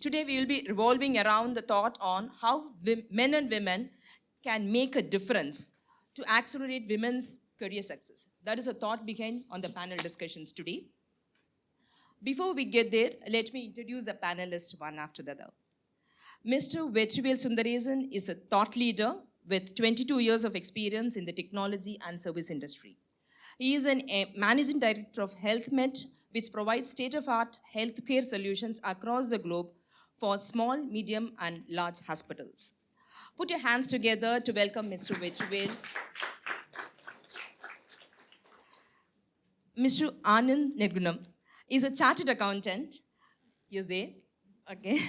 Today we will be revolving around the thought on how men and women can make a difference to accelerate women's career success. That is a thought behind on the panel discussions today. Before we get there, let me introduce the panelists one after the other. Mr. Vetrivel Sundaresan is a thought leader with 22 years of experience in the technology and service industry. He is a managing director of HealthMed, which provides state-of-art healthcare solutions across the globe for small, medium, and large hospitals. Put your hands together to welcome Mr. Vetrivel. Mr. Anand Nirgunam is a chartered accountant. Yes, there. Okay.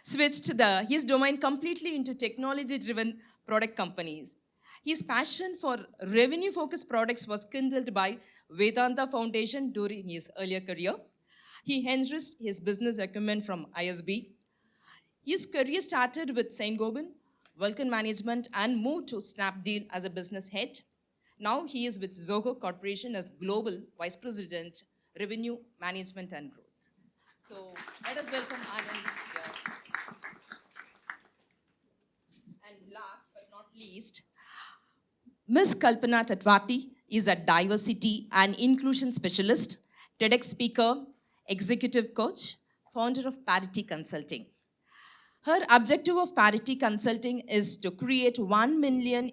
Switched his domain completely into technology-driven product companies. His passion for revenue-focused products was kindled by Vedanta Foundation during his earlier career. He enriched his business acumen from ISB. His career started with Saint Gobain, Vulcan Management, and moved to Snapdeal as a business head. Now he is with Zoho Corporation as Global Vice President, Revenue Management and Growth. So let us welcome Anand here. And last but not least, Ms. Kalpana Tatwati is a diversity and inclusion specialist, TEDx speaker, executive coach, founder of Parity Consulting. Her objective of Parity Consulting is to create 1 million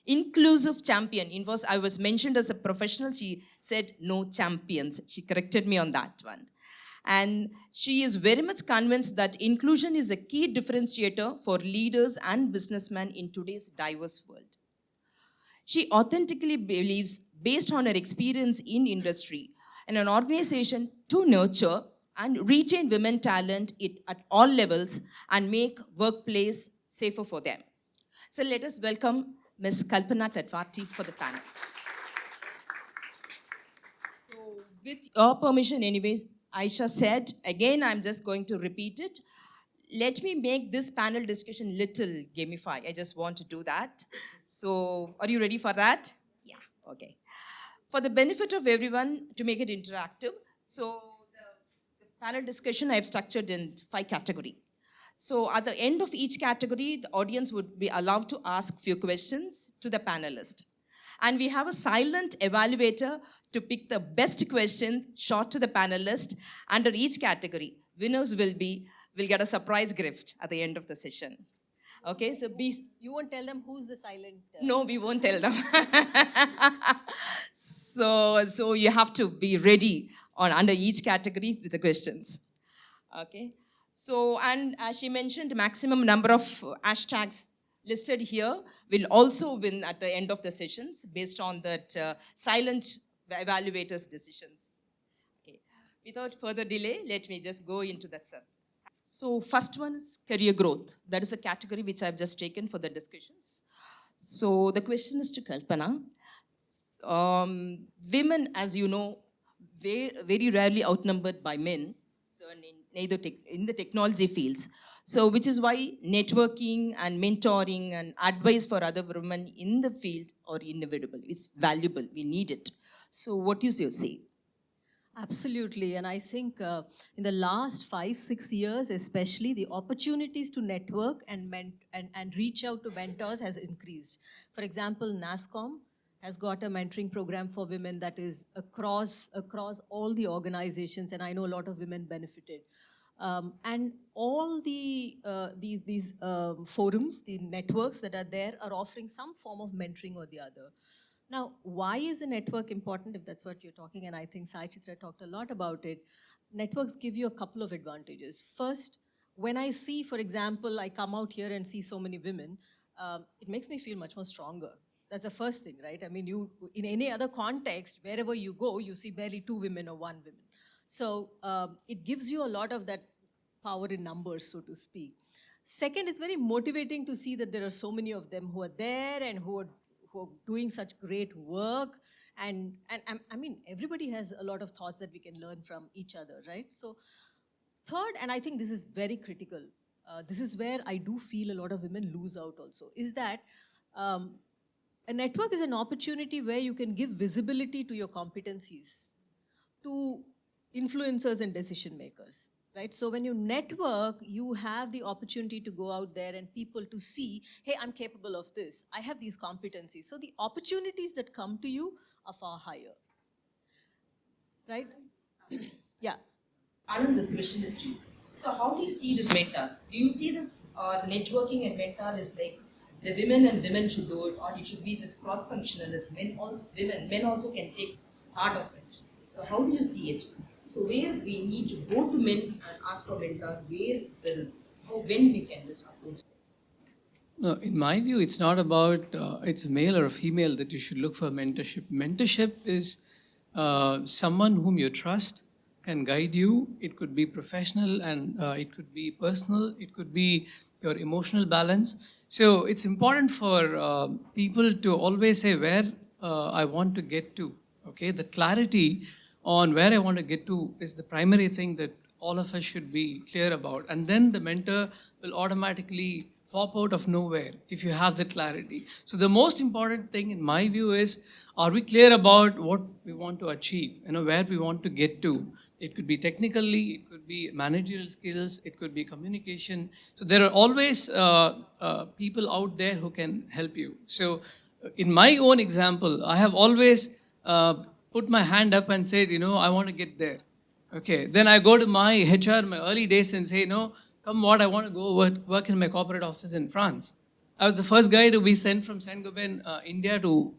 inclusive champion. I was mentioned as a professional. She said no champions. She corrected me on that one. And she is very much convinced that inclusion is a key differentiator for leaders and businessmen in today's diverse world. She authentically believes, based on her experience in industry and an organization, to nurture and retain women talent at all levels and make workplace safer for them. So let us welcome Ms. Kalpana Tatwati for the panel. So with your permission anyways, Aisha said, again I'm just going to repeat it. Let me make this panel discussion little gamify. I just want to do that. So are you ready for that? Yeah, okay. For the benefit of everyone, to make it interactive, so the panel discussion I've structured in 5 categories. So at the end of each category, the audience would be allowed to ask few questions to the panelist. And we have a silent evaluator to pick the best question shot to the panelist under each category. Winners will get a surprise gift at the end of the session. Okay, so you won't tell them who's the silent. No, we won't tell them. so you have to be ready on under each category with the questions. Okay. So, and as she mentioned, maximum number of hashtags listed here will also win at the end of the sessions based on that silent evaluators' decisions. Okay. Without further delay, let me just go into that subject. So first one is career growth. That is a category which I've just taken for the discussions. So the question is to Kalpana. Women, as you know, very rarely outnumbered by men, so in the technology fields. So which is why networking and mentoring and advice for other women in the field are inevitable. It's valuable. We need it. So what is your say? Absolutely, and I think in the last 5-6 years especially, the opportunities to network and reach out to mentors has increased. For example, NASSCOM has got a mentoring program for women that is across all the organizations, and I know a lot of women benefited. And all these forums, the networks that are there are offering some form of mentoring or the other. Now, why is a network important, if that's what you're talking? And I think Sai Chitra talked a lot about it. Networks give you a couple of advantages. First, when I see, for example, I come out here and see so many women, it makes me feel much more stronger. That's the first thing, right? I mean, in any other context, wherever you go, you see barely 2 women or 1 woman. So it gives you a lot of that power in numbers, so to speak. Second, it's very motivating to see that there are so many of them who are there and who are doing such great work. And I mean, everybody has a lot of thoughts that we can learn from each other, right? So third, and I think this is very critical, this is where I do feel a lot of women lose out also, is that a network is an opportunity where you can give visibility to your competencies to influencers and decision makers. right? So when you network, you have the opportunity to go out there and people to see, hey, I'm capable of this. I have these competencies. So the opportunities that come to you are far higher, right? Yeah. Anand, this question is to you. So, how do you see this mentors? Do you see this networking and mentor is like the women and women should do it, or it should be just cross-functional as men also can take part of it. So, how do you see it? So, where we need to go to men and ask for mentor, where there is, how when we can just approach them. No, in my view, it's not about it's a male or a female that you should look for mentorship. Mentorship is someone whom you trust can guide you. It could be professional and it could be personal. It could be your emotional balance. So it's important for people to always say where I want to get to. Okay, the clarity on where I want to get to is the primary thing that all of us should be clear about. And then the mentor will automatically pop out of nowhere if you have the clarity. So the most important thing in my view is, are we clear about what we want to achieve, where we want to get to? It could be technically, it could be managerial skills, it could be communication. So there are always people out there who can help you. So in my own example, I have always put my hand up and said, I want to get there. Okay, then I go to my HR, my early days, and say, come what, I want to go work in my corporate office in France. I was the first guy to be sent from Saint-Gobain, India to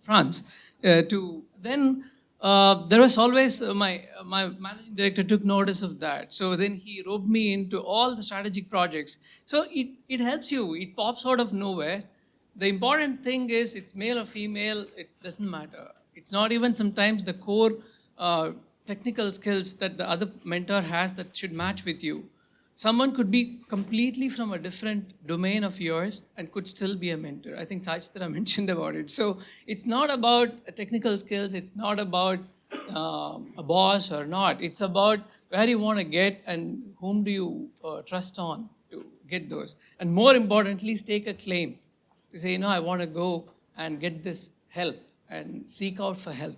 France. There was always my managing director took notice of that. So then he roped me into all the strategic projects. So it helps you. It pops out of nowhere. The important thing is it's male or female. It doesn't matter. It's not even sometimes the core technical skills that the other mentor has that should match with you. Someone could be completely from a different domain of yours and could still be a mentor. I think Sachitra mentioned about it. So it's not about technical skills. It's not about a boss or not. It's about where you want to get and whom do you trust on to get those. And more importantly, stake a claim to say, I want to go and get this help and seek out for help.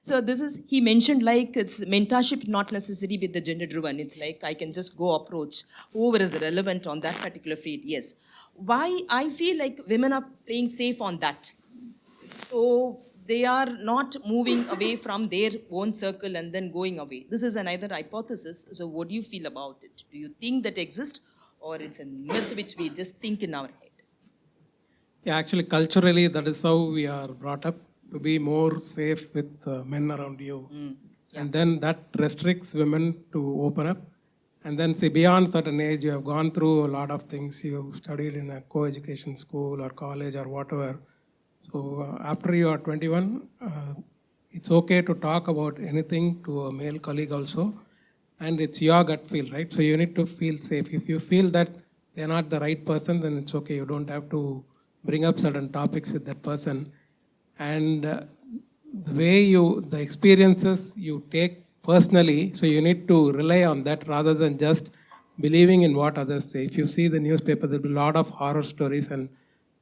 So this is, he mentioned like it's mentorship not necessarily with the gender driven. It's like I can just go approach whoever is relevant on that particular field. Yes. Why I feel like women are playing safe on that. So they are not moving away from their own circle and then going away. This is another hypothesis. So what do you feel about it? Do you think that exists or it's a myth which we just think in our head? Yeah, actually, culturally, that is how we are brought up to be more safe with men around you. And then that restricts women to open up. And then, say, beyond certain age, you have gone through a lot of things. You studied in a co-education school or college or whatever. So after you are 21, it's okay to talk about anything to a male colleague also. And it's your gut feel, right? So you need to feel safe. If you feel that they're not the right person, then it's okay. You don't have to bring up certain topics with that person. And the way the experiences you take personally, so you need to rely on that rather than just believing in what others say. If you see the newspaper, there'll be a lot of horror stories, and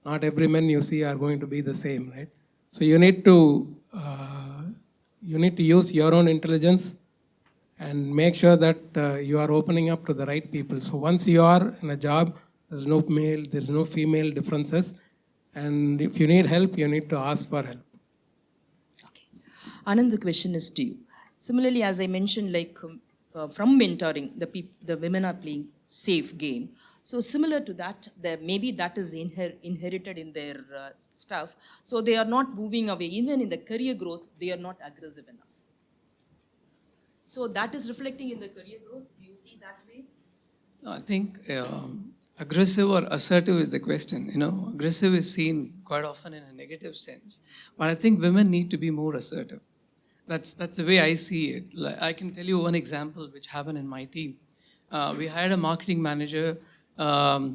not every man you see are going to be the same, right? So you need to use your own intelligence and make sure that you are opening up to the right people. So once you are in a job, there's no male, there's no female differences. And if you need help, you need to ask for help. Okay. Anand, the question is to you. Similarly, as I mentioned, like from mentoring, the women are playing safe game. So similar to that, maybe that is inherited in their stuff. So they are not moving away. Even in the career growth, they are not aggressive enough. So that is reflecting in the career growth. Do you see that way? No, I think aggressive or assertive is the question. Aggressive is seen quite often in a negative sense. But I think women need to be more assertive. That's the way I see it. Like, I can tell you one example which happened in my team. We hired a marketing manager.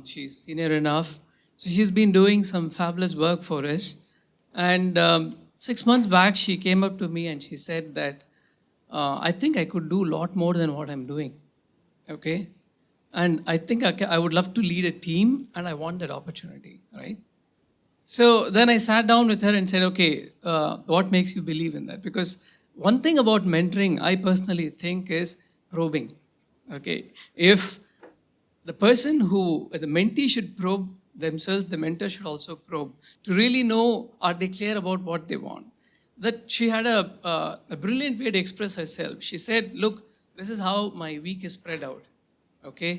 She's senior enough. So she's been doing some fabulous work for us. And 6 months back, she came up to me and she said that, I think I could do a lot more than what I'm doing. Okay? And I think I would love to lead a team and I want that opportunity, right? So then I sat down with her and said, okay, what makes you believe in that? Because one thing about mentoring, I personally think is probing. Okay, if the person who, the mentee should probe themselves, the mentor should also probe to really know, are they clear about what they want. That she had a brilliant way to express herself. She said, look, this is how my week is spread out. Okay,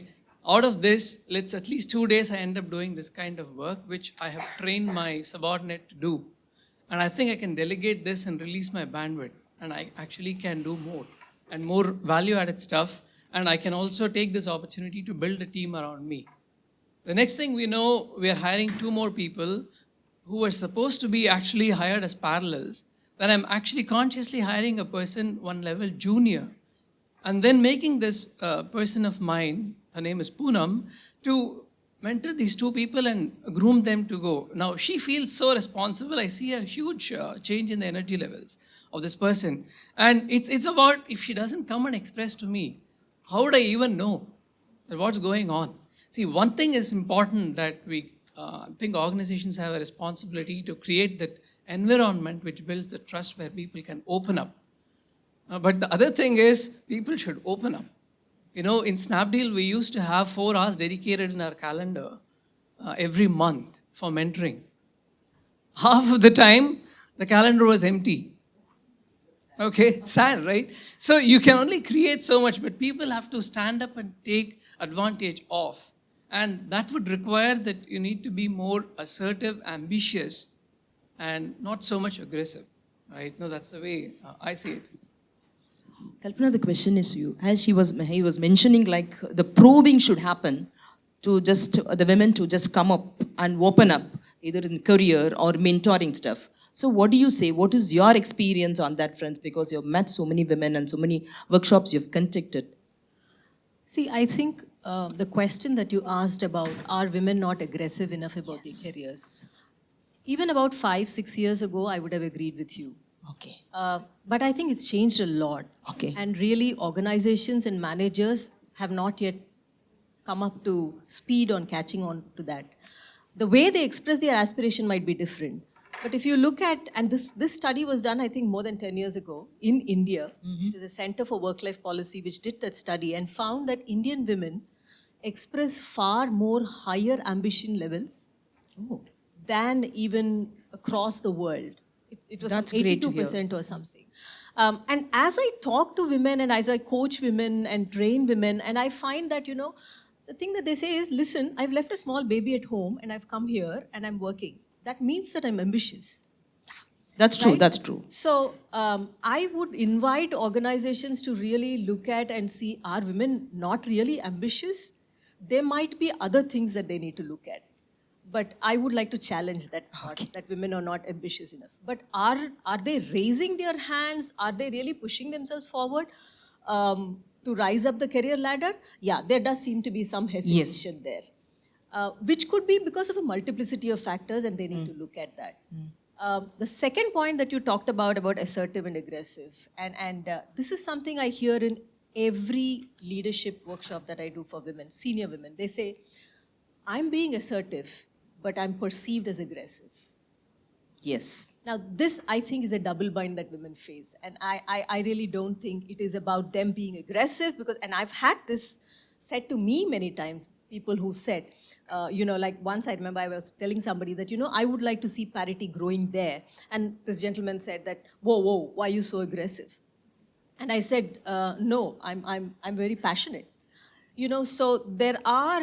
out of this, let's at least 2 days I end up doing this kind of work, which I have trained my subordinate to do. And I think I can delegate this and release my bandwidth. And I actually can do more and more value added stuff. And I can also take this opportunity to build a team around me. The next thing we know, we are hiring 2 more people who were supposed to be actually hired as parallels. Then I'm actually consciously hiring a person 1 level junior. And then making this person of mine, her name is Poonam, to mentor these 2 people and groom them to go. Now, she feels so responsible. I see a huge change in the energy levels of this person. And it's about, if she doesn't come and express to me, how would I even know that what's going on? See, one thing is important that we think organizations have a responsibility to create that environment which builds the trust where people can open up. But the other thing is, people should open up. You know, in Snapdeal, we used to have 4 hours dedicated in our calendar every month for mentoring. Half of the time, the calendar was empty. Okay, sad, right? So you can only create so much, but people have to stand up and take advantage of. And that would require that you need to be more assertive, ambitious, and not so much aggressive, right? No, that's the way I see it. Kalpana, the question is to you. As he was mentioning, like the probing should happen to just the women to just come up and open up, either in career or mentoring stuff. So what do you say? What is your experience on that front? Because you've met so many women and so many workshops you've conducted. See, I think the question that you asked about, are women not aggressive enough about their careers? Even about 5-6 years ago, I would have agreed with you. Okay. But I think it's changed a lot. Okay. And really, organizations and managers have not yet come up to speed on catching on to that. The way they express their aspiration might be different. But if you look at, and this study was done, I think, more than 10 years ago in India, to the Center for Work-Life Policy, which did that study and found that Indian women express far more higher ambition levels than even across the world. It was That's 82% or something. And as I talk to women and as I coach women and train women, and I find that, the thing that they say is, listen, I've left a small baby at home and I've come here and I'm working. That means that I'm ambitious. That's true, Right? that's true. So I would invite organizations to really look at and see, are women not really ambitious? There might be other things that they need to look at. But I would like to challenge that thought, that women are not ambitious enough. But are they raising their hands? Are they really pushing themselves forward to rise up the career ladder? Yeah, there does seem to be some hesitation there. Which could be because of a multiplicity of factors, and they need to look at that. The second point that you talked about assertive and aggressive, and this is something I hear in every leadership workshop that I do for women, senior women. They say, I'm being assertive, but I'm perceived as aggressive. Yes. Now, this, I think, is a double bind that women face. And I really don't think it is about them being aggressive, because, and I've had this said to me many times, people who said, like once I remember I was telling somebody that, I would like to see parity growing there. And this gentleman said that, whoa, why are you so aggressive? And I said, no, I'm very passionate. So there are,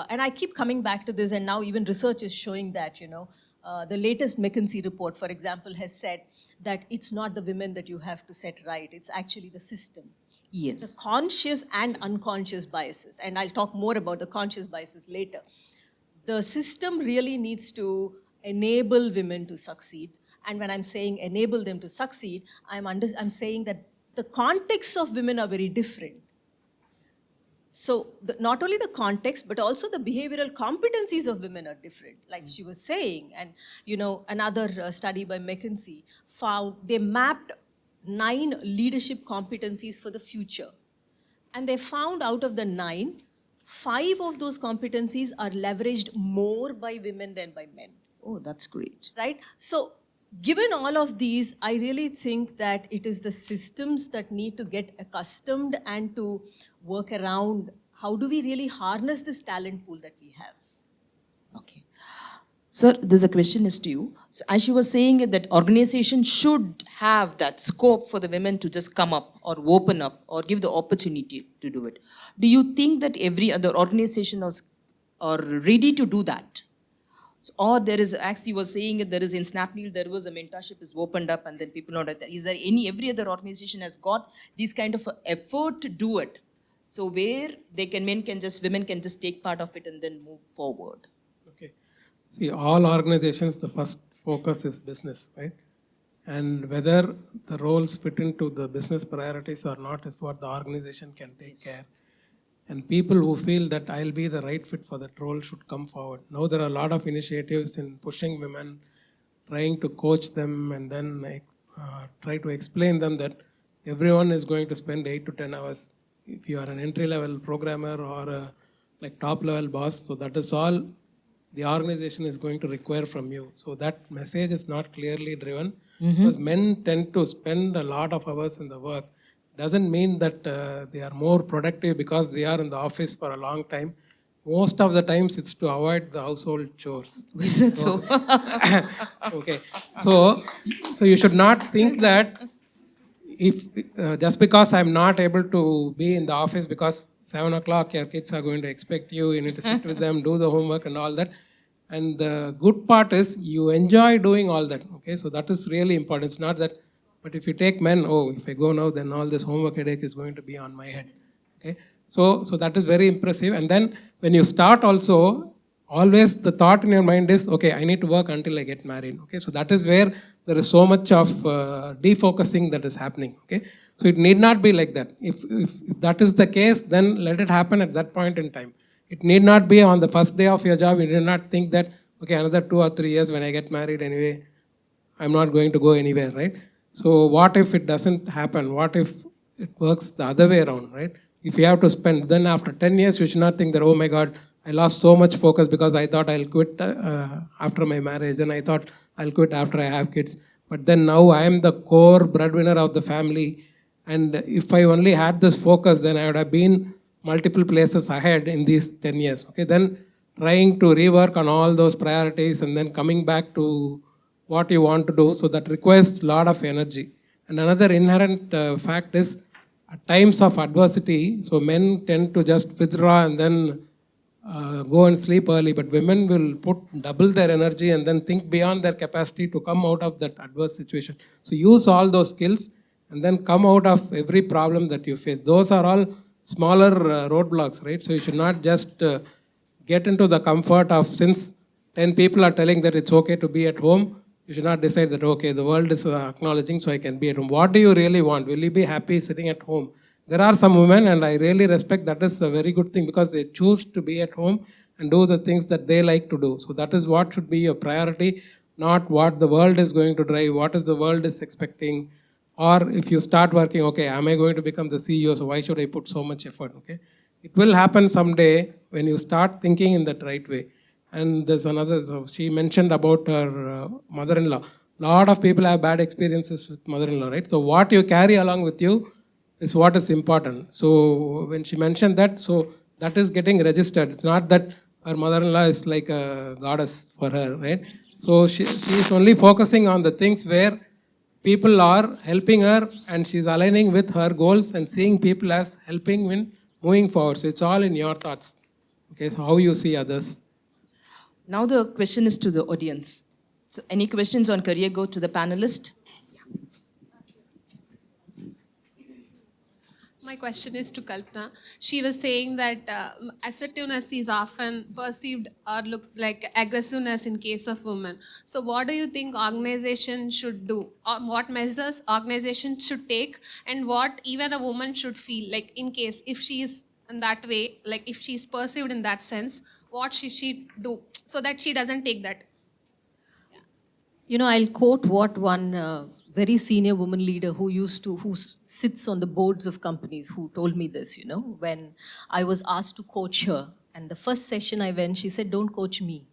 and I keep coming back to this, and now even research is showing that, the latest McKinsey report, for example, has said that it's not the women that you have to set right, it's actually the system. Yes. The conscious and unconscious biases, and I'll talk more about the conscious biases later. The system really needs to enable women to succeed. And when I'm saying enable them to succeed, I'm saying that the contexts of women are very different. So not only the context, but also the behavioral competencies of women are different, like she was saying. And another study by McKinsey found they mapped 9 leadership competencies for the future. And they found out of the 9, 5 of those competencies are leveraged more by women than by men. Oh, that's great. Right? So given all of these, I really think that it is the systems that need to get accustomed and to work around how do we really harness this talent pool that we have. Okay. Sir, there's a question is to you. So as you were saying it, that organization should have that scope for the women to just come up or open up or give the opportunity to do it. Do you think that every other organization are ready to do that? So, or there is, as you were saying it, there is in Snapdeal, there was a mentorship is opened up and then people know that. Is there every other organization has got this kind of a effort to do it? So where women can just take part of it and then move forward. Okay. See, all organizations, the first focus is business, right? And whether the roles fit into the business priorities or not is what the organization can take care. And people who feel that I'll be the right fit for that role should come forward. Now there are a lot of initiatives in pushing women, trying to coach them and then try to explain them that everyone is going to spend 8 to 10 hours. If you are an entry-level programmer or a like top-level boss, so that is all the organization is going to require from you. So that message is not clearly driven because men tend to spend a lot of hours in the work. Doesn't mean that they are more productive because they are in the office for a long time. Most of the times it's to avoid the household chores. Is it so? Okay, so you should not think that if just because I'm not able to be in the office because 7 o'clock your kids are going to expect you, you need to sit with them, do the homework and all that. And the good part is you enjoy doing all that. Okay, so that is really important. It's not that, but if you take men, oh, if I go now, then all this homework headache is going to be on my head. Okay, so that is very impressive. And then when you start also, always the thought in your mind is, okay, I need to work until I get married. Okay, so that is where there is so much of defocusing that is happening. Okay, so it need not be like that. If that is the case, then let it happen at that point in time. It need not be on the first day of your job. You did not think that, okay, another 2 or 3 years when I get married anyway, I'm not going to go anywhere, right? So what if it doesn't happen? What if it works the other way around, right? If you have to spend, then after 10 years, you should not think that, oh my God, I lost so much focus because I thought I'll quit after my marriage and I thought I'll quit after I have kids. But then now I am the core breadwinner of the family. And if I only had this focus, then I would have been multiple places ahead in these 10 years. Okay, then trying to rework on all those priorities and then coming back to what you want to do. So that requires a lot of energy. And another inherent fact is at times of adversity, so men tend to just withdraw and then go and sleep early, but women will put double their energy and then think beyond their capacity to come out of that adverse situation. So use all those skills and then come out of every problem that you face. Those are all smaller roadblocks, right? So you should not just get into the comfort of, since 10 people are telling that it's okay to be at home, you should not decide that, okay, the world is acknowledging, so I can be at home. What do you really want? Will you be happy sitting at home? There are some women, and I really respect that is a very good thing because they choose to be at home and do the things that they like to do. So that is what should be your priority, not what the world is going to drive, what is the world is expecting. Or if you start working, okay, am I going to become the CEO? So why should I put so much effort? Okay, it will happen someday when you start thinking in that right way. And there's another, so she mentioned about her mother-in-law. A lot of people have bad experiences with mother-in-law, right? So what you carry along with you is what is important. So when she mentioned that, so that is getting registered. It's not that her mother-in-law is like a goddess for her, right? So she is only focusing on the things where people are helping her and she's aligning with her goals and seeing people as helping when moving forward. So it's all in your thoughts. Okay, so how you see others. Now the question is to the audience. So any questions on career growth to the panelist? My question is to Kalpana. She was saying that assertiveness is often perceived or looked like aggressiveness in case of women. So what do you think organization should do? Or what measures organization should take and what even a woman should feel like in case if she is in that way, like if she is perceived in that sense, what should she do so that she doesn't take that? You know, I'll quote what one very senior woman leader who sits on the boards of companies, who told me this, you know, when I was asked to coach her. And the first session I went, she said, don't coach me,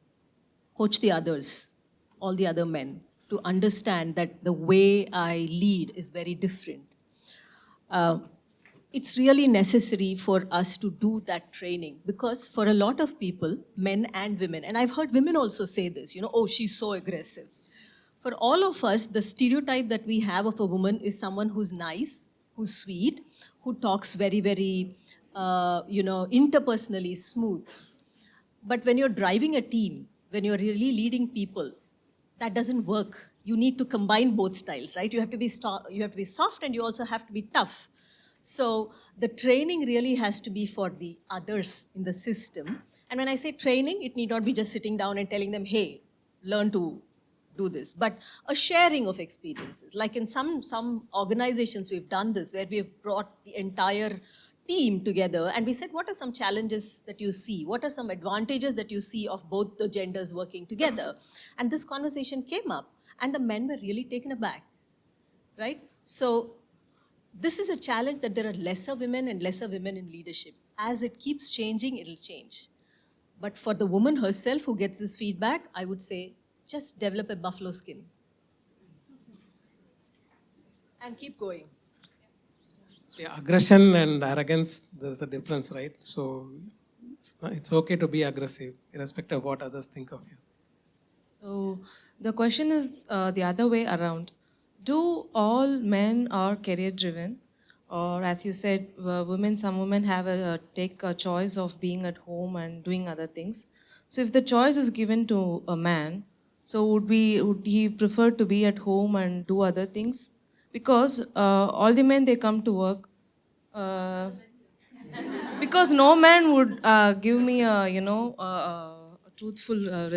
coach the others, all the other men. to understand that the way I lead is very different. It's really necessary for us to do that training because for a lot of people, men and women, and I've heard women also say this, oh, she's so aggressive. For all of us, the stereotype that we have of a woman is someone who's nice, who's sweet, who talks very, very, interpersonally smooth. But when you're driving a team, when you're really leading people, that doesn't work. You need to combine both styles, right? You have to be soft and you also have to be tough. So the training really has to be for the others in the system. And when I say training, it need not be just sitting down and telling them, hey, learn to do this, but a sharing of experiences. Like in some organizations, we've done this where we've brought the entire team together and we said, what are some challenges that you see? What are some advantages that you see of both the genders working together? And this conversation came up and the men were really taken aback, right? So this is a challenge that there are lesser women and lesser women in leadership. As it keeps changing, it'll change. But for the woman herself who gets this feedback, I would say, just develop a buffalo skin. And keep going. Yeah, aggression and arrogance, there's a difference, right? So it's okay to be aggressive, irrespective of what others think of you. So the question is the other way around. Do all men are career driven? Or as you said, some women have take a choice of being at home and doing other things. So if the choice is given to a man, so would he prefer to be at home and do other things? Because all the men, they come to work. Because no man would give me a truthful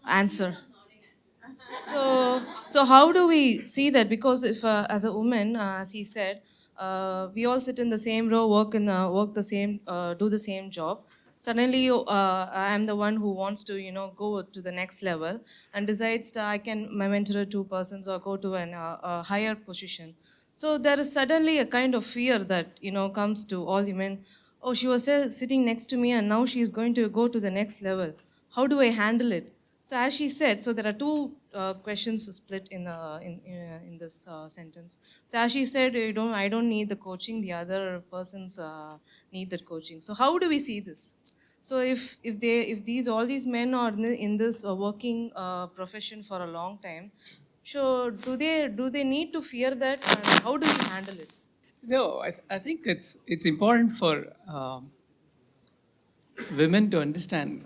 answer. So how do we see that? Because if, as a woman, as he said, we all sit in the same row, do the same job. Suddenly, I am the one who wants to, go to the next level and decides that I can mentor two persons or go to a higher position. So there is suddenly a kind of fear that, comes to all the men. Oh, she was sitting next to me and now she is going to go to the next level. How do I handle it? So as she said, so there are two questions split in this sentence. So as she said, I don't need the coaching. The other persons need that coaching. So how do we see this? So if all these men are in this working profession for a long time, so do they need to fear that, and how do we handle it? No, I think it's important for women to understand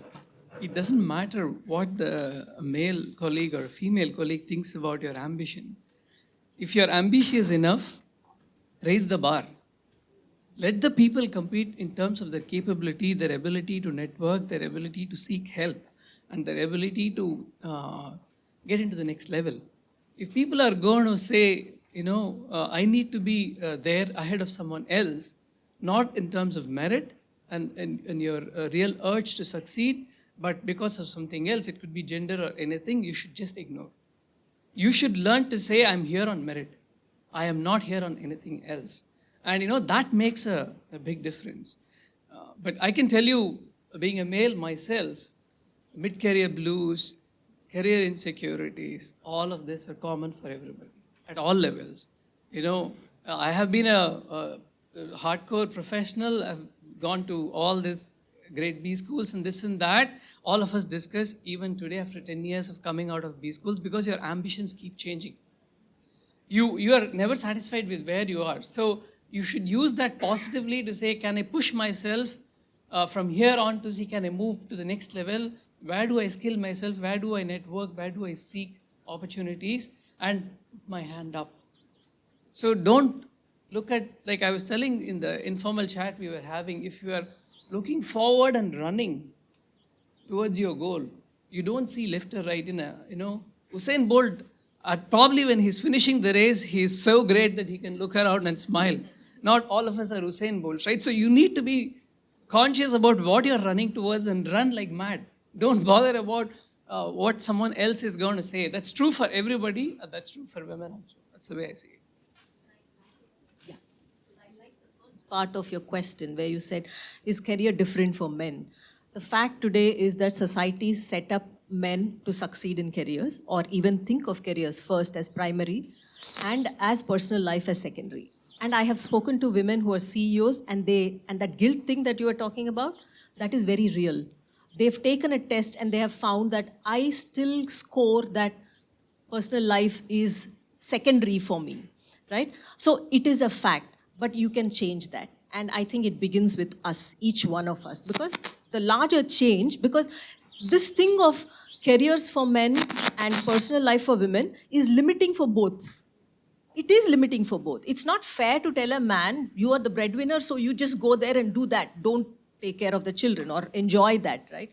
it doesn't matter what the male colleague or female colleague thinks about your ambition. If you're ambitious enough, raise the bar. Let the people compete in terms of their capability, their ability to network, their ability to seek help, and their ability to get into the next level. If people are going to say, I need to be there ahead of someone else, not in terms of merit and your real urge to succeed, but because of something else, it could be gender or anything, you should just ignore. You should learn to say, I'm here on merit. I am not here on anything else. And that makes a big difference. But I can tell you, being a male myself, mid-career blues, career insecurities, all of this are common for everybody at all levels. I have been a hardcore professional. I've gone to all these great B schools and this and that. All of us discuss even today after 10 years of coming out of B schools because your ambitions keep changing. You are never satisfied with where you are. So you should use that positively to say, can I push myself from here on to see, can I move to the next level? Where do I skill myself? Where do I network? Where do I seek opportunities? And put my hand up. So don't look at, like I was telling in the informal chat we were having, if you are looking forward and running towards your goal, you don't see left or right Usain Bolt, probably when he's finishing the race, he's so great that he can look around and smile. Not all of us are Usain Bolt, right? So you need to be conscious about what you're running towards and run like mad. Don't bother about what someone else is going to say. That's true for everybody. That's true for women also. That's the way I see it. Part of your question where you said, is career different for men? The fact today is that society is set up men to succeed in careers or even think of careers first as primary and as personal life as secondary. And I have spoken to women who are CEOs, and that guilt thing that you were talking about, that is very real. They've taken a test and they have found that I still score that personal life is secondary for me, right? So it is a fact, but you can change that. And I think it begins with us, each one of us, because the larger change, because this thing of careers for men and personal life for women is limiting for both. It is limiting for both. It's not fair to tell a man, you are the breadwinner, so you just go there and do that. Don't take care of the children or enjoy that, right?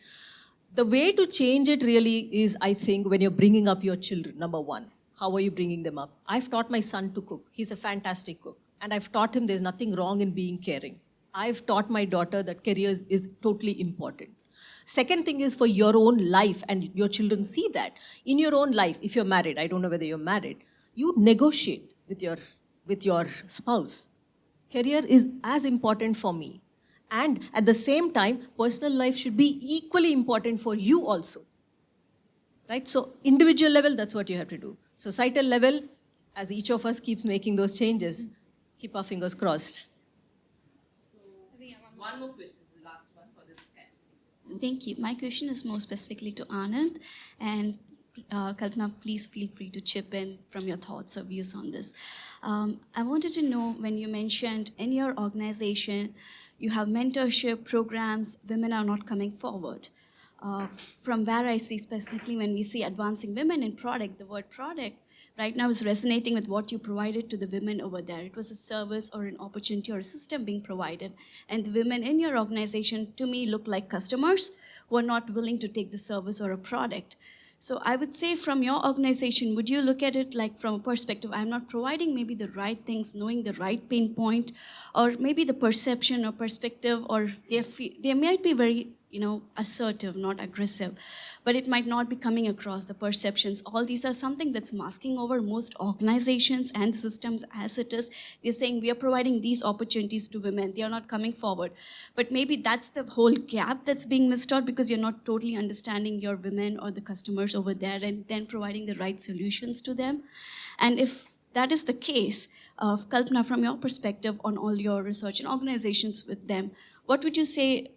The way to change it really is, I think, when you're bringing up your children, number one. How are you bringing them up? I've taught my son to cook. He's a fantastic cook. And I've taught him there's nothing wrong in being caring. I've taught my daughter that careers is totally important. Second thing is for your own life, and your children see that. In your own life, if you're married, I don't know whether you're married, you negotiate with your spouse. Career is as important for me. And at the same time, personal life should be equally important for you also. Right? So individual level, that's what you have to do. Societal level, as each of us keeps making those changes, keep our fingers crossed. One more question, the last one for this time. Thank you. My question is more specifically to Anand, and Kalpana, please feel free to chip in from your thoughts or views on this. I wanted to know, when you mentioned in your organization, you have mentorship programs, women are not coming forward. From where I see specifically when we see advancing women in product, the word product right now is resonating with what you provided to the women over there. It was a service or an opportunity or a system being provided. And the women in your organization, to me, look like customers who are not willing to take the service or a product. So I would say, from your organization, would you look at it like from a perspective, I'm not providing maybe the right things, knowing the right pain point, or maybe the perception or perspective, or they might be very, assertive, not aggressive, but it might not be coming across the perceptions. All these are something that's masking over most organizations and systems as it is. They're saying we are providing these opportunities to women. They are not coming forward. But maybe that's the whole gap that's being missed out, because you're not totally understanding your women or the customers over there and then providing the right solutions to them. And if that is the case, Kalpana, from your perspective on all your research and organizations with them, what would you say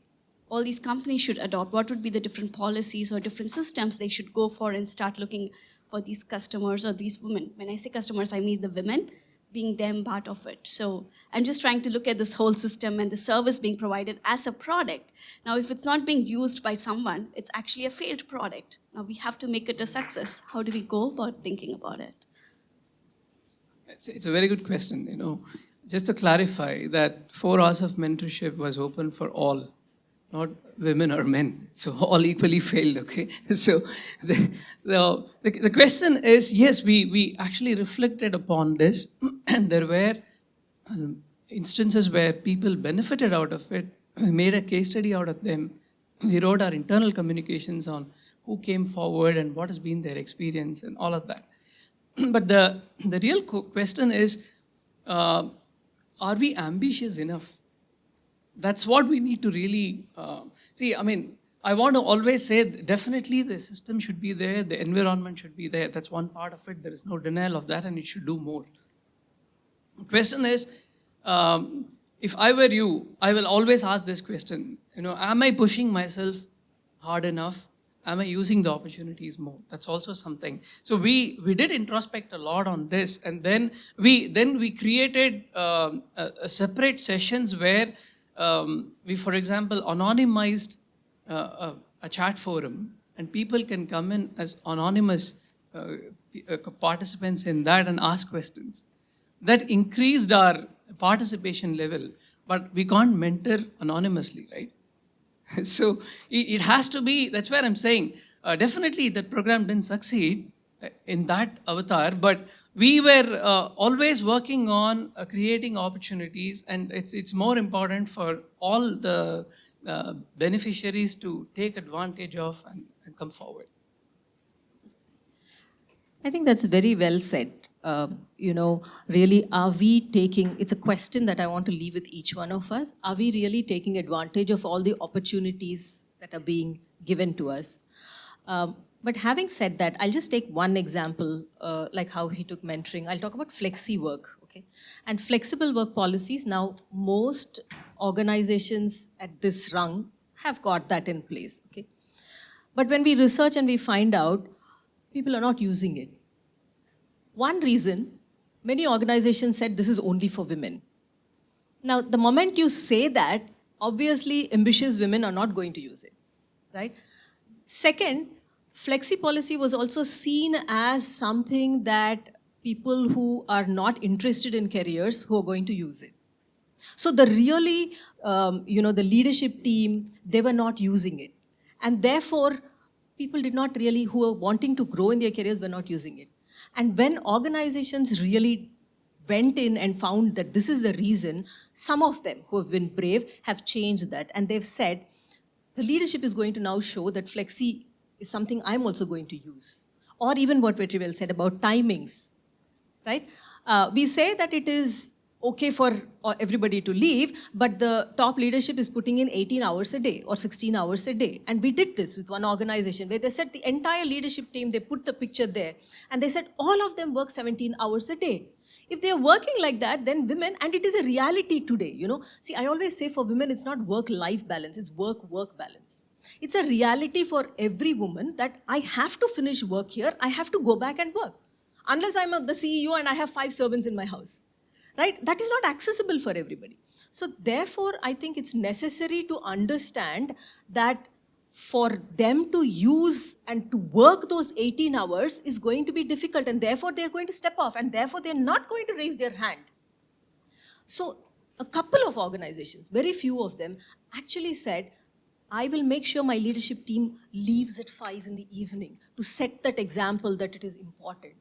all these companies should adopt? What would be the different policies or different systems they should go for and start looking for these customers or these women? When I say customers, I mean the women, being them part of it. So I'm just trying to look at this whole system and the service being provided as a product. Now, if it's not being used by someone, it's actually a failed product. Now we have to make it a success. How do we go about thinking about it? It's a very good question. Just to clarify that 4 hours of mentorship was open for all, not women or men. So all equally failed, okay? So the question is, yes, we actually reflected upon this, and there were instances where people benefited out of it. We made a case study out of them. We wrote our internal communications on who came forward and what has been their experience and all of that. But the real question is, are we ambitious enough? That's what we need to really see. I mean, I want to always say, definitely the system should be there, the environment should be there. That's one part of it. There is no denial of that, and it should do more. The question is, if I were you, I will always ask this question, am I pushing myself hard enough? Am I using the opportunities more? That's also something. So we did introspect a lot on this, and then we created a separate sessions where we, for example, anonymized a chat forum, and people can come in as anonymous participants in that and ask questions. That increased our participation level, but we can't mentor anonymously, right? So it has to be, that's where I'm saying, definitely that program didn't succeed in that avatar, but we were always working on creating opportunities, and it's more important for all the beneficiaries to take advantage of and come forward. I think that's very well said. Really, are we taking, it's a question that I want to leave with each one of us. Are we really taking advantage of all the opportunities that are being given to us? But having said that, I'll just take one example, like how he took mentoring. I'll talk about flexi work, okay? And flexible work policies, now most organizations at this rung have got that in place, okay? But when we research and we find out, people are not using it. One reason, many organizations said this is only for women. Now, the moment you say that, obviously ambitious women are not going to use it, right? Second, flexi policy was also seen as something that people who are not interested in careers who are going to use it. So the really, the leadership team, they were not using it. And therefore, people did not really, who are wanting to grow in their careers, were not using it. And when organizations really went in and found that this is the reason, some of them who have been brave have changed that. And they've said, the leadership is going to now show that flexi is something I'm also going to use. Or even what Vetrivel said about timings, right? We say that it is okay for everybody to leave, but the top leadership is putting in 18 hours a day or 16 hours a day. And we did this with one organization where they said the entire leadership team, they put the picture there, and they said all of them work 17 hours a day. If they are working like that, then women, and it is a reality today, See, I always say for women, it's not work-life balance, it's work-work balance. It's a reality for every woman that I have to finish work here, I have to go back and work. Unless I'm the CEO and I have 5 servants in my house, right? That is not accessible for everybody. So therefore, I think it's necessary to understand that for them to use and to work those 18 hours is going to be difficult, and therefore they're going to step off, and therefore they're not going to raise their hand. So a couple of organizations, very few of them, actually said, I will make sure my leadership team leaves at 5 in the evening to set that example that it is important.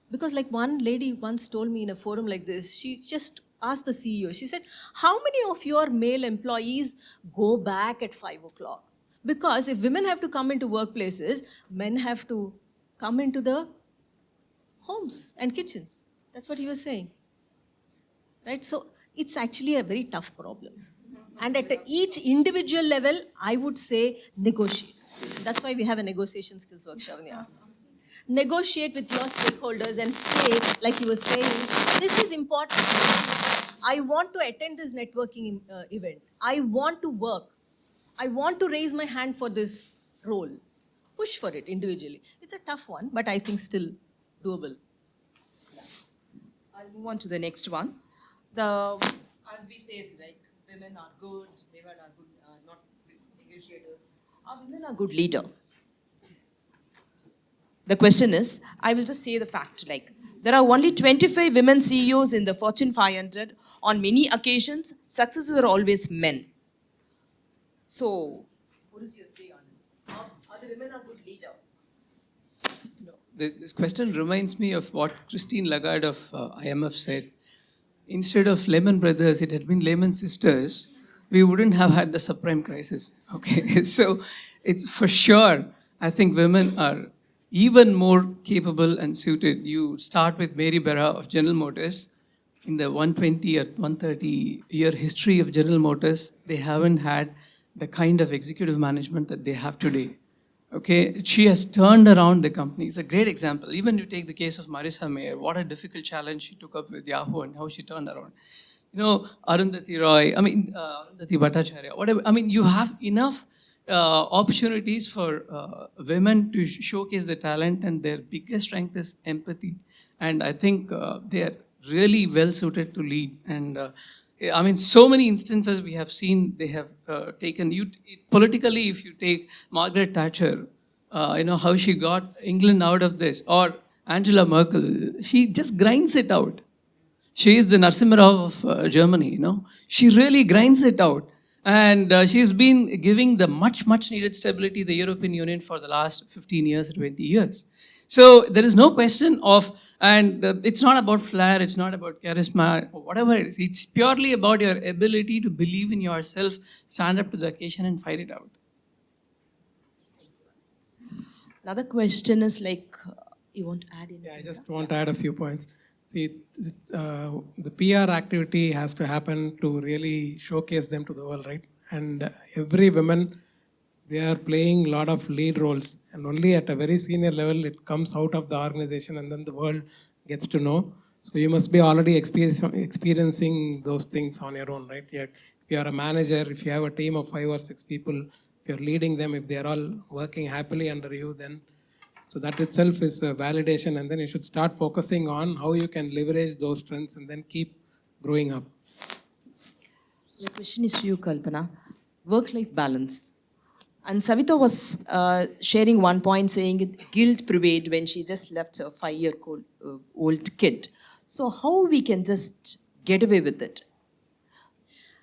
Because like one lady once told me in a forum like this, she just asked the CEO, she said, how many of your male employees go back at 5 o'clock? Because if women have to come into workplaces, men have to come into the homes and kitchens. That's what he was saying. Right? So it's actually a very tough problem. And at each individual level, I would say negotiate. That's why we have a negotiation skills workshop in the afternoon. Negotiate with your stakeholders and say, like you were saying, this is important. I want to attend this networking event. I want to work. I want to raise my hand for this role. Push for it individually. It's a tough one, but I think still doable. I'll move on to the next one. As we said, like women are good, women are good, not negotiators. Are women a good leader? The question is, I will just say the fact, like there are only 25 women CEOs in the Fortune 500. On many occasions, successors are always men. So, what is your say on it? Are the women a good leader? No, this question reminds me of what Christine Lagarde of IMF said. Instead of Lehman Brothers, it had been Lehman Sisters, we wouldn't have had the subprime crisis. Okay, so it's for sure, I think women are even more capable and suited. You start with Mary Barra of General Motors. In the 120 or 130 year history of General Motors, they haven't had the kind of executive management that they have today. Okay, she has turned around the company. It's a great example. Even you take the case of Marissa Mayer, what a difficult challenge she took up with Yahoo and how she turned around. Arundhati Roy, Arundhati Bhattacharya, whatever. You have enough opportunities for women to showcase their talent, and their biggest strength is empathy. And I think they are really well suited to lead. And so many instances we have seen they have taken. Politically, if you take Margaret Thatcher, how she got England out of this, or Angela Merkel, she just grinds it out. She is the Narasimha Rao of Germany, She really grinds it out. And she's been giving the much needed stability to the European Union for the last 15 years or 20 years. So there is no question of, and it's not about flair, it's not about charisma, or whatever it is. It's purely about your ability to believe in yourself, stand up to the occasion and fight it out. Another question is like, you want to add in? Yeah, I just want to add a few points. See, the PR activity has to happen to really showcase them to the world, right? And every woman, they are playing a lot of lead roles. And only at a very senior level, it comes out of the organization and then the world gets to know. So you must be already experiencing those things on your own, right? If you are a manager, if you have a team of 5 or 6 people, if you're leading them, if they are all working happily under you, then so that itself is a validation, and then you should start focusing on how you can leverage those strengths and then keep growing up. The question is to you, Kalpana. Work-life balance. And Savita was sharing one point saying guilt prevailed when she just left her 5-year-old kid. So how we can just get away with it?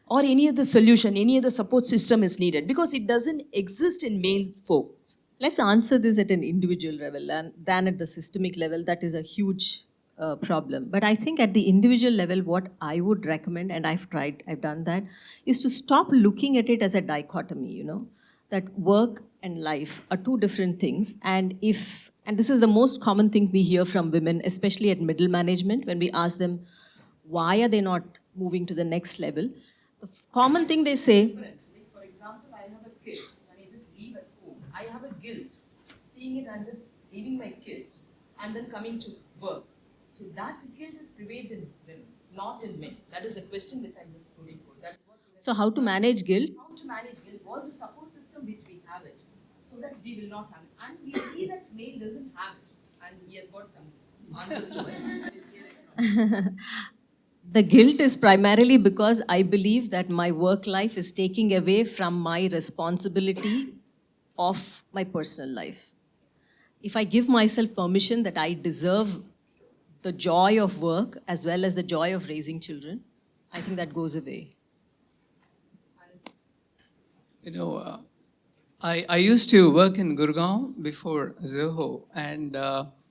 Or any other solution, any other support system is needed because it doesn't exist in male folks. Let's answer this at an individual level and then at the systemic level. That is a huge problem. But I think at the individual level, what I would recommend, and I've done that, is to stop looking at it as a dichotomy, you know, that work and life are two different things. And this is the most common thing we hear from women, especially at middle management, when we ask them, why are they not moving to the next level? The common thing they say, For example, I have a kid and I just leave at home. I have a guilt. Seeing it, I'm just leaving my kid and then coming to work. So that guilt prevails in women, not in men. That is a question which I'm just putting forward. That's what so how to manage guilt? how to manage guilt was the support system which we have it, so that we will not have it. And we see that male doesn't have it, and he has got some answers to it. The guilt is primarily because I believe that my work life is taking away from my responsibility of my personal life. If I give myself permission that I deserve the joy of work as well as the joy of raising children, I think that goes away. You know, I used to work in Gurgaon before Zoho, and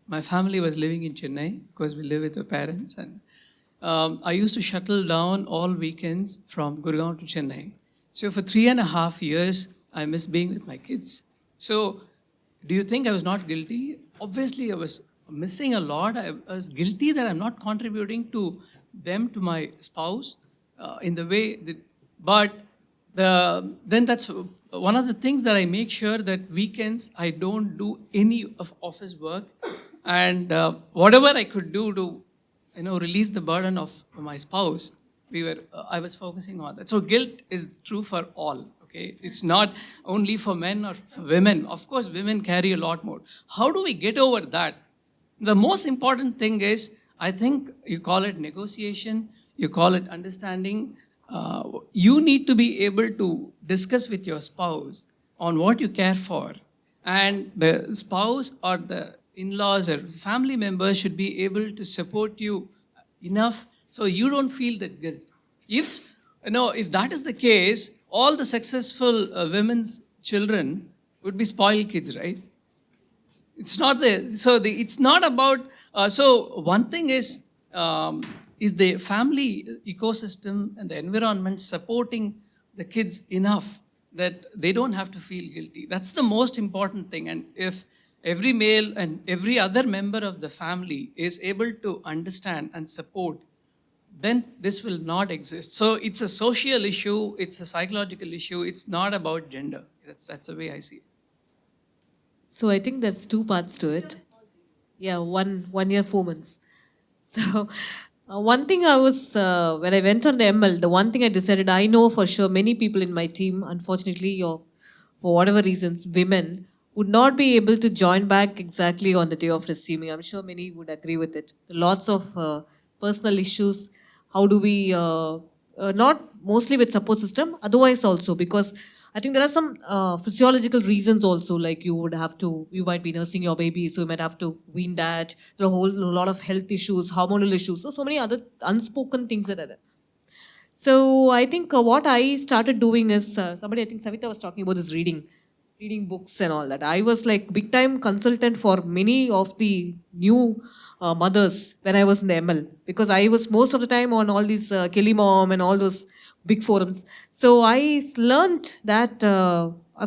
my family was living in Chennai because we live with our parents. And I used to shuttle down all weekends from Gurgaon to Chennai. So for 3.5 years, I missed being with my kids. So do you think I was not guilty? Obviously, I was missing a lot. I was guilty that I'm not contributing to them, to my spouse, in the way that, but then that's one of the things that I make sure that weekends I don't do any of office work, and whatever I could do to, you know, release the burden of my spouse, I was focusing on that. So guilt is true for all. Okay, it's not only for men or for women. Of course, women carry a lot more. How do we get over that? The most important thing is, I think you call it negotiation, you call it understanding. You need to be able to discuss with your spouse on what you care for. And the spouse or the in-laws or family members should be able to support you enough so you don't feel that guilt. If that is the case, all the successful women's children would be spoiled kids, right? It's not it's not about, so one thing is the family ecosystem and the environment supporting the kids enough that they don't have to feel guilty. That's the most important thing. And if every male and every other member of the family is able to understand and support, then this will not exist. So it's a social issue, it's a psychological issue, it's not about gender. That's the way I see it. So I think there's two parts to it. Yeah, 1 year, 4 months. So one thing I was, when I went on the ML, the one thing I decided, I know for sure many people in my team, unfortunately, or for whatever reasons, women, would not be able to join back exactly on the day of receiving. I'm sure many would agree with it. Lots of personal issues. How do we, not mostly with support system, otherwise also, because I think there are some physiological reasons also, like you might be nursing your baby, so you might have to wean that. There are a lot of health issues, hormonal issues, so many other unspoken things that are there. So I think what I started doing is, I think Savita was talking about this reading books and all that. I was like big time consultant for many of the new mothers when I was in the ML, because I was most of the time on all these Kelly Mom and all those big forums. So I learned that,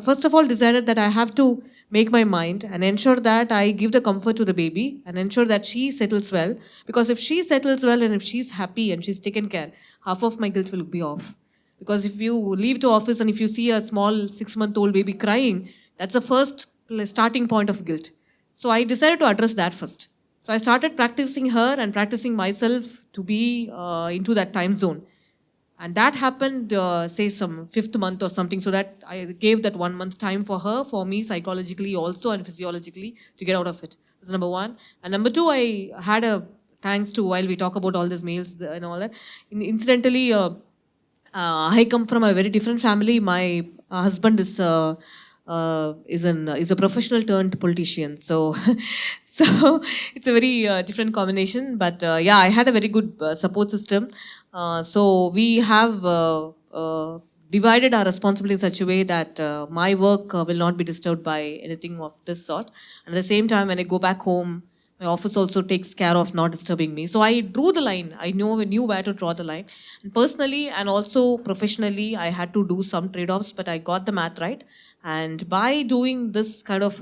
first of all, decided that I have to make my mind and ensure that I give the comfort to the baby and ensure that she settles well. Because if she settles well and if she's happy and she's taken care, half of my guilt will be off. Because if you leave to office and if you see a small 6-month-old baby crying, that's the first starting point of guilt. So I decided to address that first. So I started practicing her and practicing myself to be into that time zone. And that happened, say, some 5th month or something, so that I gave that 1 month time for her, for me, psychologically also and physiologically, to get out of it. That's number one. And number two, I had thanks to, while we talk about all these males and all that, incidentally, I come from a very different family. My husband is a professional turned politician. So, so it's a very different combination. But yeah, I had a very good support system. So we have divided our responsibility in such a way that my work will not be disturbed by anything of this sort. And at the same time, when I go back home, my office also takes care of not disturbing me. So I drew the line. I knew where to draw the line. And personally and also professionally, I had to do some trade-offs, but I got the math right. And by doing this kind of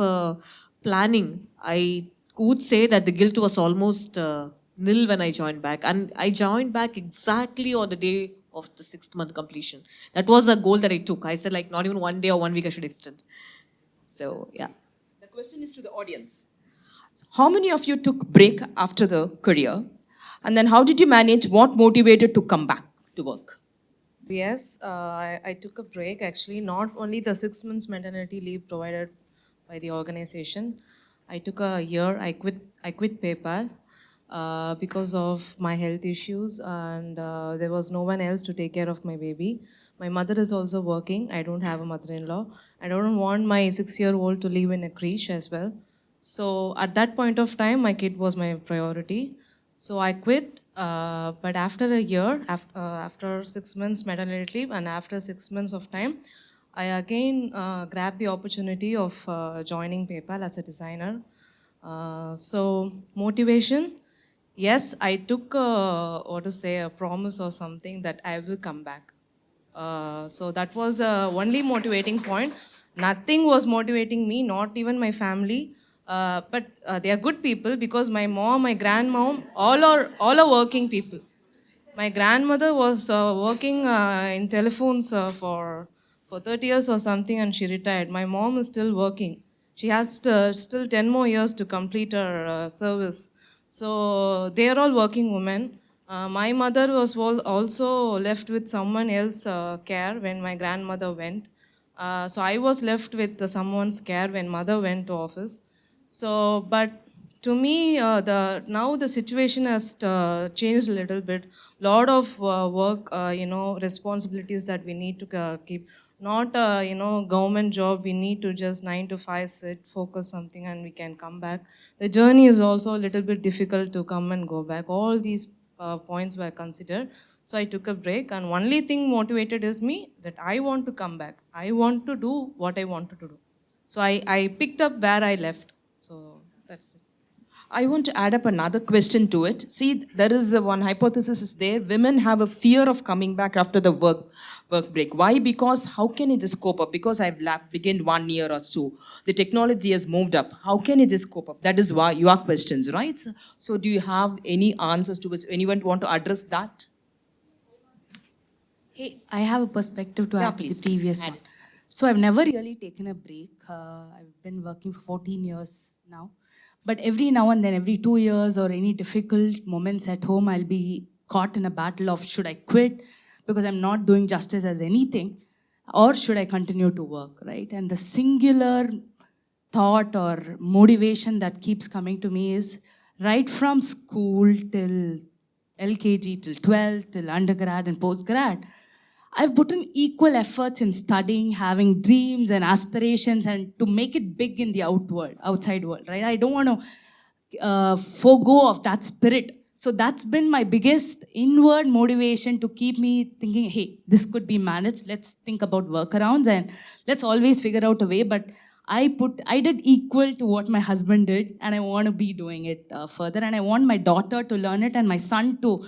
planning, I would say that the guilt was almost nil when I joined back. And I joined back exactly on the day of the 6th month completion. That was a goal that I took. I said, like, not even 1 day or 1 week I should extend. So, yeah. The question is to the audience. How many of you took break after the career? And then how did you manage? What motivated to come back to work? Yes, I took a break actually, not only the 6 months maternity leave provided by the organization. I took a year, I quit PayPal because of my health issues, and there was no one else to take care of my baby. My mother is also working. I don't have a mother-in-law. I don't want my 6-year-old to live in a creche as well. So at that point of time, my kid was my priority. So I quit, but after a year, after 6 months maternity leave and after 6 months of time, I again grabbed the opportunity of joining PayPal as a designer. So motivation, yes, I took a promise or something that I will come back. So that was only motivating point. Nothing was motivating me, not even my family. But they are good people because my mom, my grandmom, all are working people. My grandmother was working in telephones for 30 years or something, and she retired. My mom is still working. She has still 10 more years to complete her service. So they are all working women. My mother was also left with someone else care when my grandmother went. So I was left with someone's care when mother went to office. So, but to me, now the situation has changed a little bit. Lot of work, responsibilities that we need to keep. Not government job. We need to just 9 to 5 sit, focus something, and we can come back. The journey is also a little bit difficult to come and go back. All these points were considered. So I took a break, and only thing motivated is me that I want to come back. I want to do what I wanted to do. So I picked up where I left. So that's it. I want to add up another question to it. See, there is one hypothesis is there. Women have a fear of coming back after the work break. Why? Because how can it just cope up? Because I've begun 1 year or so. The technology has moved up. How can it just cope up? That is why your questions, right? So do you have any answers to which anyone want to address that? Hey, I have a perspective to Yeah, add to the please. previous Add one. it. So I've never really taken a break. I've been working for 14 years now. But every now and then, every 2 years or any difficult moments at home, I'll be caught in a battle of should I quit because I'm not doing justice as anything, or should I continue to work, right? And the singular thought or motivation that keeps coming to me is right from school till LKG, till 12th, till undergrad and postgrad, I've put in equal efforts in studying, having dreams and aspirations, and to make it big in the outside world, right? I don't want to forego of that spirit. So that's been my biggest inward motivation to keep me thinking, hey, this could be managed. Let's think about workarounds and let's always figure out a way. But I did equal to what my husband did, and I want to be doing it further. And I want my daughter to learn it and my son to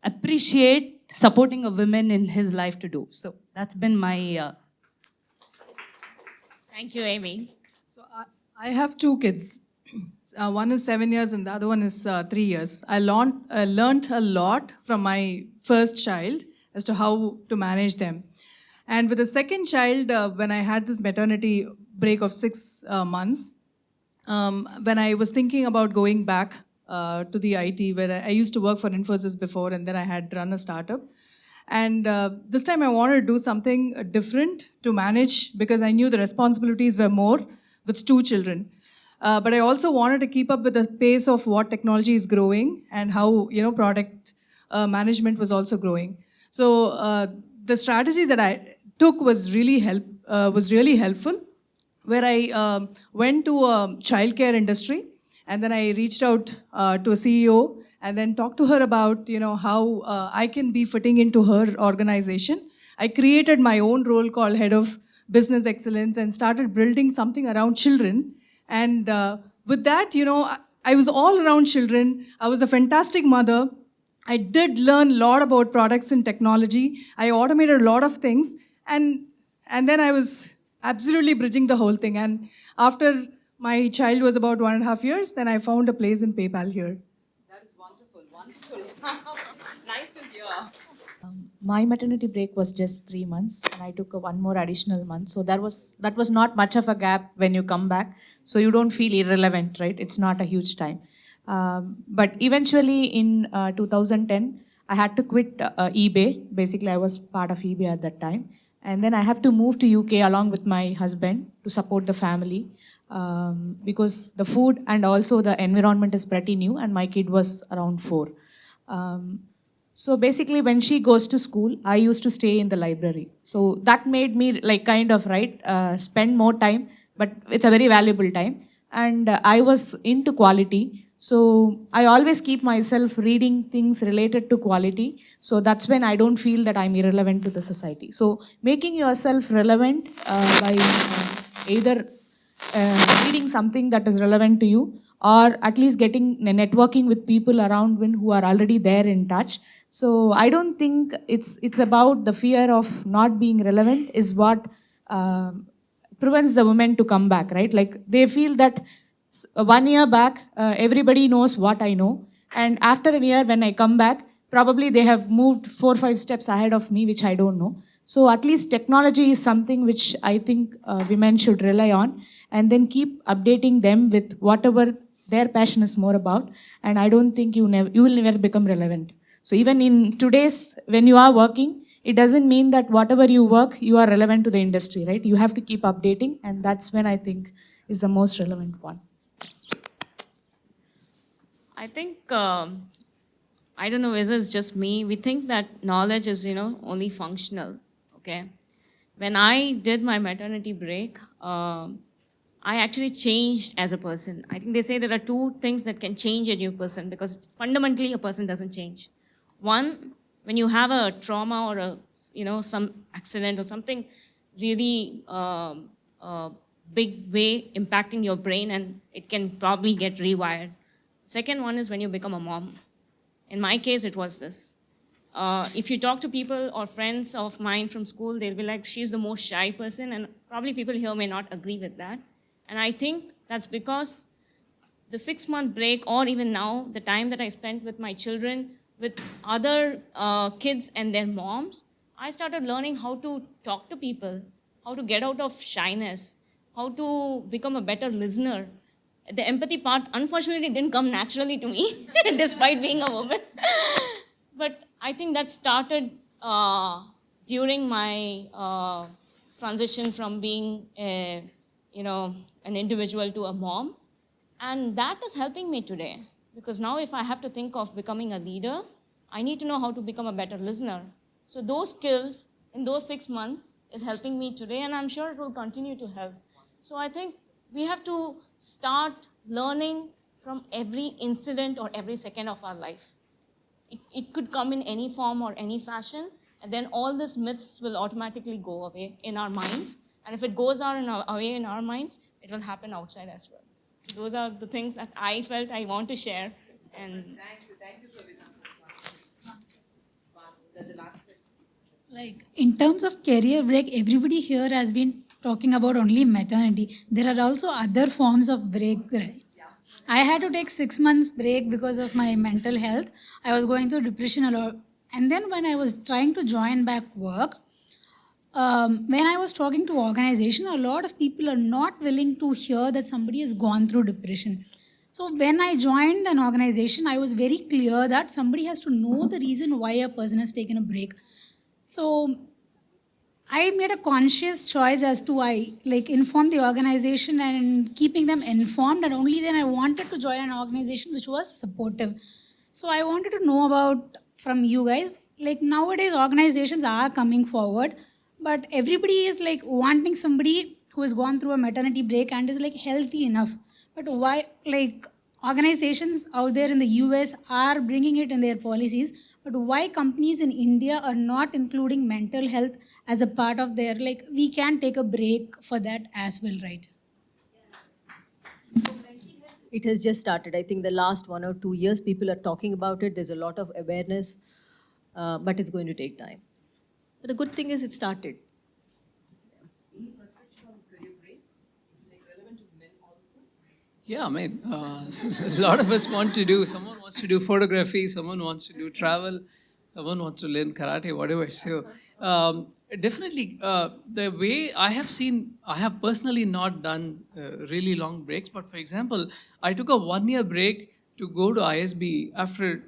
appreciate supporting a woman in his life to do. So that's been my... Thank you, Amy. So I have two kids. One is 7 years and the other one is 3 year's. I learned a lot from my first child, as to how to manage them. And with the second child, when I had this maternity break of 6 months, when I was thinking about going back to the IT, where I used to work for Infosys before, and then I had run a startup. And this time I wanted to do something different to manage because I knew the responsibilities were more with 2 children. But I also wanted to keep up with the pace of what technology is growing and how product management was also growing. So the strategy that I took was really helpful, where I went to a childcare industry, and then I reached out to a CEO and then talked to her about how I can be fitting into her organization. I created my own role called Head of Business Excellence and started building something around children. And with that, I was all around children. I was a fantastic mother. I did learn a lot about products and technology. I automated a lot of things. And then I was absolutely bridging the whole thing. And after my child was about 1.5 years, then I found a place in PayPal here. That is wonderful, wonderful. Nice to hear. My maternity break was just 3 months, and I took one more additional month. So that was not much of a gap when you come back. So you don't feel irrelevant, right? It's not a huge time. But eventually in 2010, I had to quit eBay. Basically, I was part of eBay at that time. And then I have to move to UK along with my husband to support the family because the food and also the environment is pretty new, and my kid was around 4. So basically, when she goes to school, I used to stay in the library. So that made me spend more time, but it's a very valuable time. And I was into quality. So I always keep myself reading things related to quality. So that's when I don't feel that I'm irrelevant to the society. So making yourself relevant by either reading something that is relevant to you, or at least networking with people around who are already there in touch. So I don't think it's about the fear of not being relevant is what prevents the women to come back, right? Like they feel that 1 year back, everybody knows what I know. And after a year, when I come back, probably they have moved 4 or 5 steps ahead of me, which I don't know. So at least technology is something which I think women should rely on, and then keep updating them with whatever their passion is more about. And I don't think you will never become relevant. So even in today's, when you are working, it doesn't mean that whatever you work, you are relevant to the industry, right? You have to keep updating, and that's when I think is the most relevant one. I think, I don't know whether it's just me, we think that knowledge is, only functional, okay? When I did my maternity break, I actually changed as a person. I think they say there are 2 things that can change a new person, because fundamentally a person doesn't change. One, when you have a trauma or some accident or something really big way impacting your brain, and it can probably get rewired. Second one is when you become a mom. In my case, it was this. If you talk to people or friends of mine from school, they'll be like, she's the most shy person, and probably people here may not agree with that. And I think that's because the 6-month break, or even now, the time that I spent with my children, with other kids and their moms, I started learning how to talk to people, how to get out of shyness, how to become a better listener. The empathy part, unfortunately, didn't come naturally to me, despite being a woman. But I think that started during my transition from being an individual to a mom. And that is helping me today. Because now if I have to think of becoming a leader, I need to know how to become a better listener. So those skills in those 6 months is helping me today, and I'm sure it will continue to help. So I think we have to start learning from every incident or every second of our life. It could come in any form or any fashion, and then all these myths will automatically go away in our minds. And if it goes away in our minds, it will happen outside as well. Those are the things that I felt I want to share. And Thank you, Savita. There's a last question. Like, in terms of career break, everybody here has been talking about only maternity. There are also other forms of break, right? Yeah. I had to take 6 months break because of my mental health. I was going through depression a lot And then when I was trying to join back work, when I was talking to organization, a lot of people are not willing to hear that somebody has gone through depression. So when I joined an organization, I was very clear that somebody has to know the reason why a person has taken a break. So I made a conscious choice as to I inform the organization and keeping them informed, and only then I wanted to join an organization which was supportive. So I wanted to know about from you guys, like nowadays organizations are coming forward, but everybody is like wanting somebody who has gone through a maternity break and is like healthy enough. But why organizations out there in the US are bringing it in their policies, but why companies in India are not including mental health as a part of their, like, we can take a break for that as well, right? It has just started. I think the last 1 or 2 years, people are talking about it. There's a lot of awareness, but it's going to take time. But the good thing is it started. Yeah, I mean, a lot of us want to do, someone wants to do photography, someone wants to do travel, someone wants to learn karate, whatever. So definitely, the way I have seen, I have personally not done really long breaks, but for example, I took a 1-year break to go to ISB after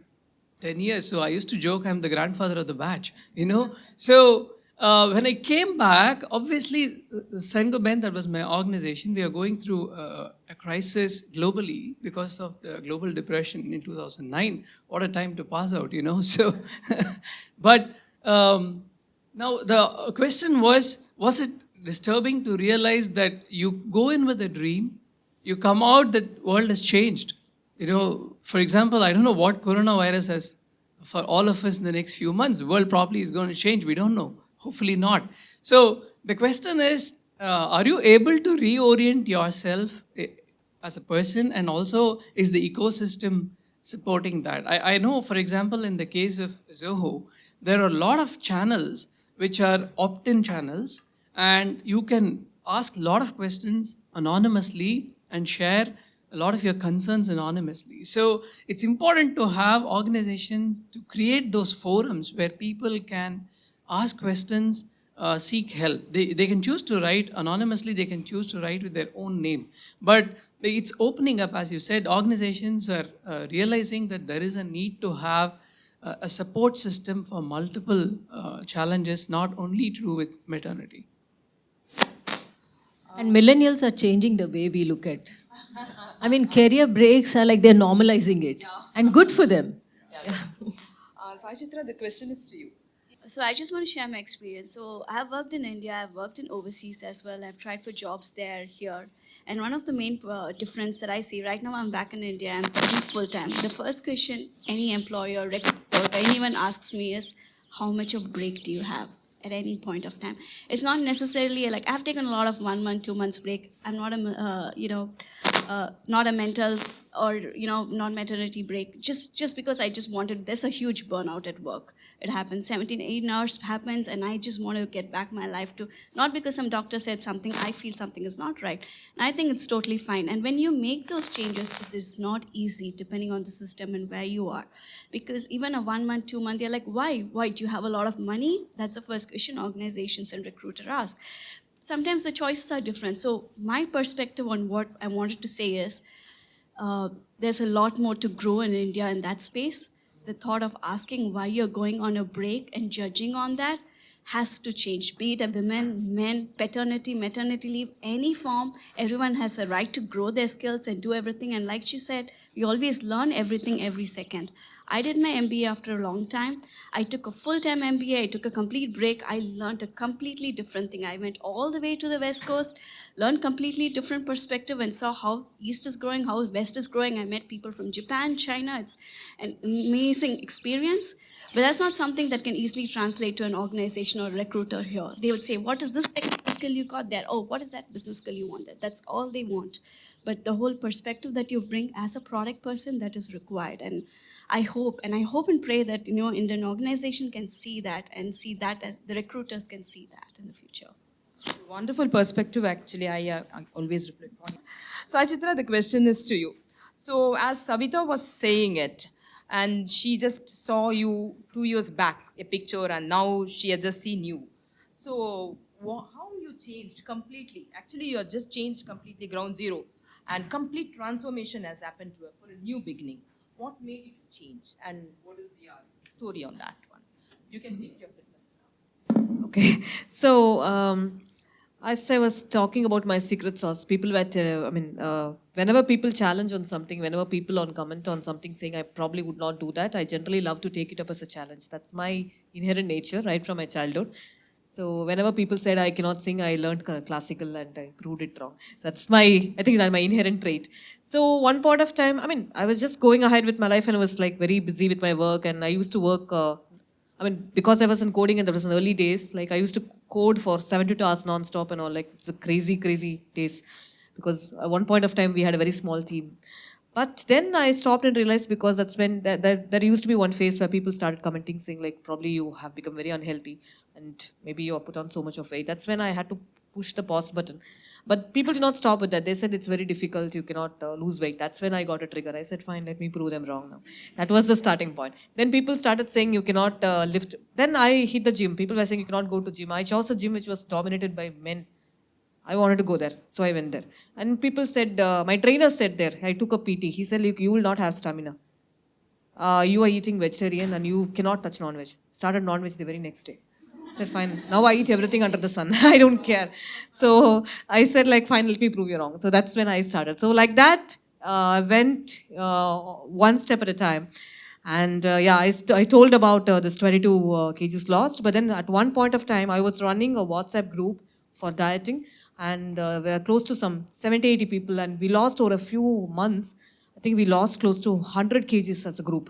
10 years. So I used to joke I'm the grandfather of the batch, you know. So when I came back, obviously, Sengoben, that was my organization, we are going through a crisis globally because of the global depression in 2009. What a time to pass out, you know. So, but now the question was it disturbing to realize that you go in with a dream, you come out, the world has changed. You know, for example, I don't know what coronavirus has for all of us in the next few months. The world probably is going to change. We don't know. Hopefully not. So the question is, are you able to reorient yourself as a person, and also is the ecosystem supporting that? I know, for example, in the case of Zoho, there are a lot of channels which are opt-in channels, and you can ask a lot of questions anonymously and share a lot of your concerns anonymously. So it's important to have organizations to create those forums where people can ask questions, seek help. They can choose to write anonymously, they can choose to write with their own name. But it's opening up, as you said, organizations are realizing that there is a need to have a support system for multiple challenges, not only true with maternity. And millennials are changing the way we look at. I mean, career breaks are like they're normalizing it. And good for them. Sai Chitra, the question is to you. So I just want to share my experience. So I have worked in India, I've worked in overseas as well. I've tried for jobs there, here. And one of the main difference that I see right now, I'm back in India, I'm working full time. The first question any employer, recruiter, anyone asks me is, how much of break do you have at any point of time? It's not necessarily like I've taken a lot of 1 month, 2 months break. I'm not a, not a mental or non-maternity break. Just because I just wanted. There's a huge burnout at work. It happens 17-18 hours happens, and I just want to get back my life to, not because some doctor said something, I feel something is not right. And I think it's totally fine. And when you make those changes, it is not easy depending on the system and where you are. Because even a 1 month, 2 month, they're like, why? Why? Do you have a lot of money? That's the first question organizations and recruiter ask. Sometimes the choices are different. So my perspective on what I wanted to say is, there's a lot more to grow in India in that space. The thought of asking why you're going on a break and judging on that has to change. Be it a women, men, paternity, maternity leave, any form, everyone has a right to grow their skills and do everything. And like she said, we always learn everything every second. I did my MBA after a long time. I took a full-time MBA. I took a complete break. I learned a completely different thing. I went all the way to the West Coast, learned completely different perspective, and saw how East is growing, how West is growing. I met people from Japan, China. It's an amazing experience. But that's not something that can easily translate to an organization or a recruiter here. They would say, what is this technical skill you got there? Oh, what is that business skill you want there? That's all they want. But the whole perspective that you bring as a product person, that is required. And I hope and pray that Indian organization can see that, and the recruiters can see that in the future. Wonderful perspective, actually. I always reflect on. So, Achitra, the question is to you. So, as Savita was saying it, and she just saw you 2 years back, a picture, and now she has just seen you. So how you changed completely? Actually, you have just changed completely, ground zero, and complete transformation has happened to her for a new beginning. What made you to change, and what is your story on that one? You can pick your fitness now. Okay. So, as I was talking about my secret sauce, people were, whenever people challenge on something, whenever people comment on something saying I probably would not do that, I generally love to take it up as a challenge. That's my inherent nature, right from my childhood. So, whenever people said I cannot sing, I learned classical and I proved it wrong. I think that's my inherent trait. So, one point of time, I was just going ahead with my life and I was like very busy with my work, and I used to work. Because I was in coding and there was in early days, like I used to code for 72 hours non-stop and all, like it's a crazy, crazy days. Because at one point of time, we had a very small team. But then I stopped and realized, because that's when there used to be one phase where people started commenting saying like, probably you have become very unhealthy and maybe you are put on so much of weight. That's when I had to push the pause button. But people did not stop with that. They said it's very difficult, you cannot lose weight. That's when I got a trigger. I said, fine, let me prove them wrong now. That was the starting point. Then people started saying you cannot lift. Then I hit the gym. People were saying you cannot go to gym. I chose a gym which was dominated by men. I wanted to go there, so I went there. And people said, my trainer said there, I took a PT. He said, look, you will not have stamina. You are eating vegetarian and you cannot touch non-veg. Started non-veg the very next day. I said, fine, now I eat everything under the sun. I don't care. So I said, like, fine, let me prove you wrong. So that's when I started. So like that, went one step at a time. And I told about this 22 kgs lost. But then at one point of time, I was running a WhatsApp group for dieting. And we were close to some 70, 80 people. And we lost over a few months. I think we lost close to 100 kgs as a group.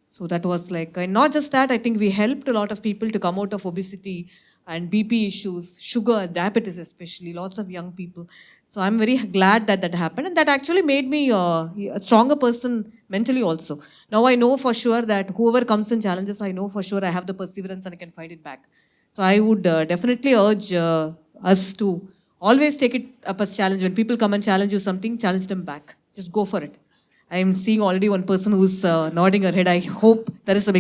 So that was like, and not just that, I think we helped a lot of people to come out of obesity and BP issues, sugar, diabetes especially, lots of young people. So I'm very glad that that happened, and that actually made me a stronger person mentally also. Now I know for sure that whoever comes in challenges, I know for sure I have the perseverance and I can fight it back. So I would definitely urge us to always take it up as challenge. When people come and challenge you something, challenge them back. Just go for it. I'm seeing already one person who's nodding her head. I hope there is some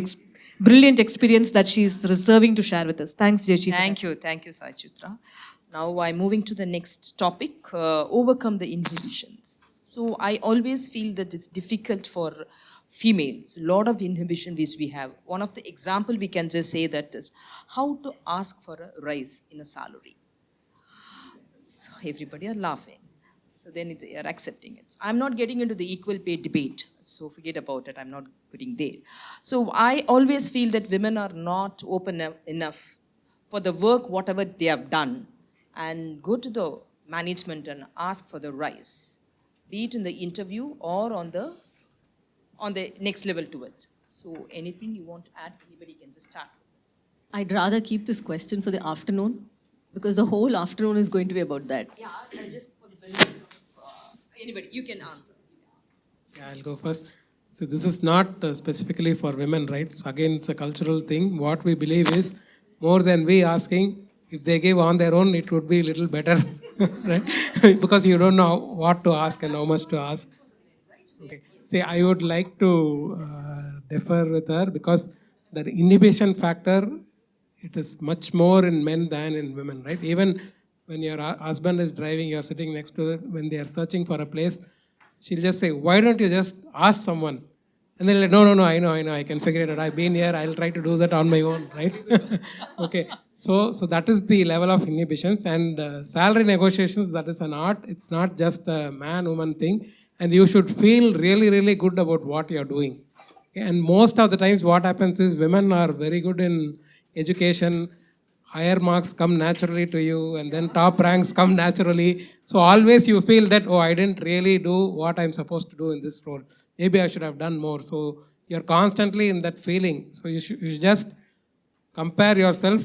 brilliant experience that she's reserving to share with us. Thanks, Jayashree. Thank you, Sai Chitra. Now I'm moving to the next topic, overcome the inhibitions. So I always feel that it's difficult for females, a lot of inhibition which we have. One of the example we can just say that is how to ask for a rise in a salary. So everybody are laughing. So then they are accepting it. I'm not getting into the equal pay debate. So forget about it. I'm not putting there. So I always feel that women are not open enough for the work, whatever they have done, and go to the management and ask for the rise, be it in the interview or on the next level to it. So anything you want to add, anybody can just start. I'd rather keep this question for the afternoon, because the whole afternoon is going to be about that. Yeah, I just for the benefit of anybody, you can answer. Yeah, I'll go first. So this is not specifically for women, right? So again, it's a cultural thing. What we believe is more than we asking, if they give on their own, it would be a little better, right? Because you don't know what to ask and how much to ask. Okay. See, I would like to differ with her, because the inhibition factor, it is much more in men than in women, right? Even when your husband is driving, you're sitting next to it, when they are searching for a place, she'll just say, why don't you just ask someone? And they're like, no, I know, I can figure it out. I've been here, I'll try to do that on my own, right? Okay, so that is the level of inhibitions. And salary negotiations, that is an art. It's not just a man-woman thing. And you should feel really, really good about what you're doing. Okay? And most of the times what happens is women are very good in education, higher marks come naturally to you, and then top ranks come naturally. So always you feel that, oh, I didn't really do what I'm supposed to do in this role. Maybe I should have done more. So you're constantly in that feeling. So you should just compare yourself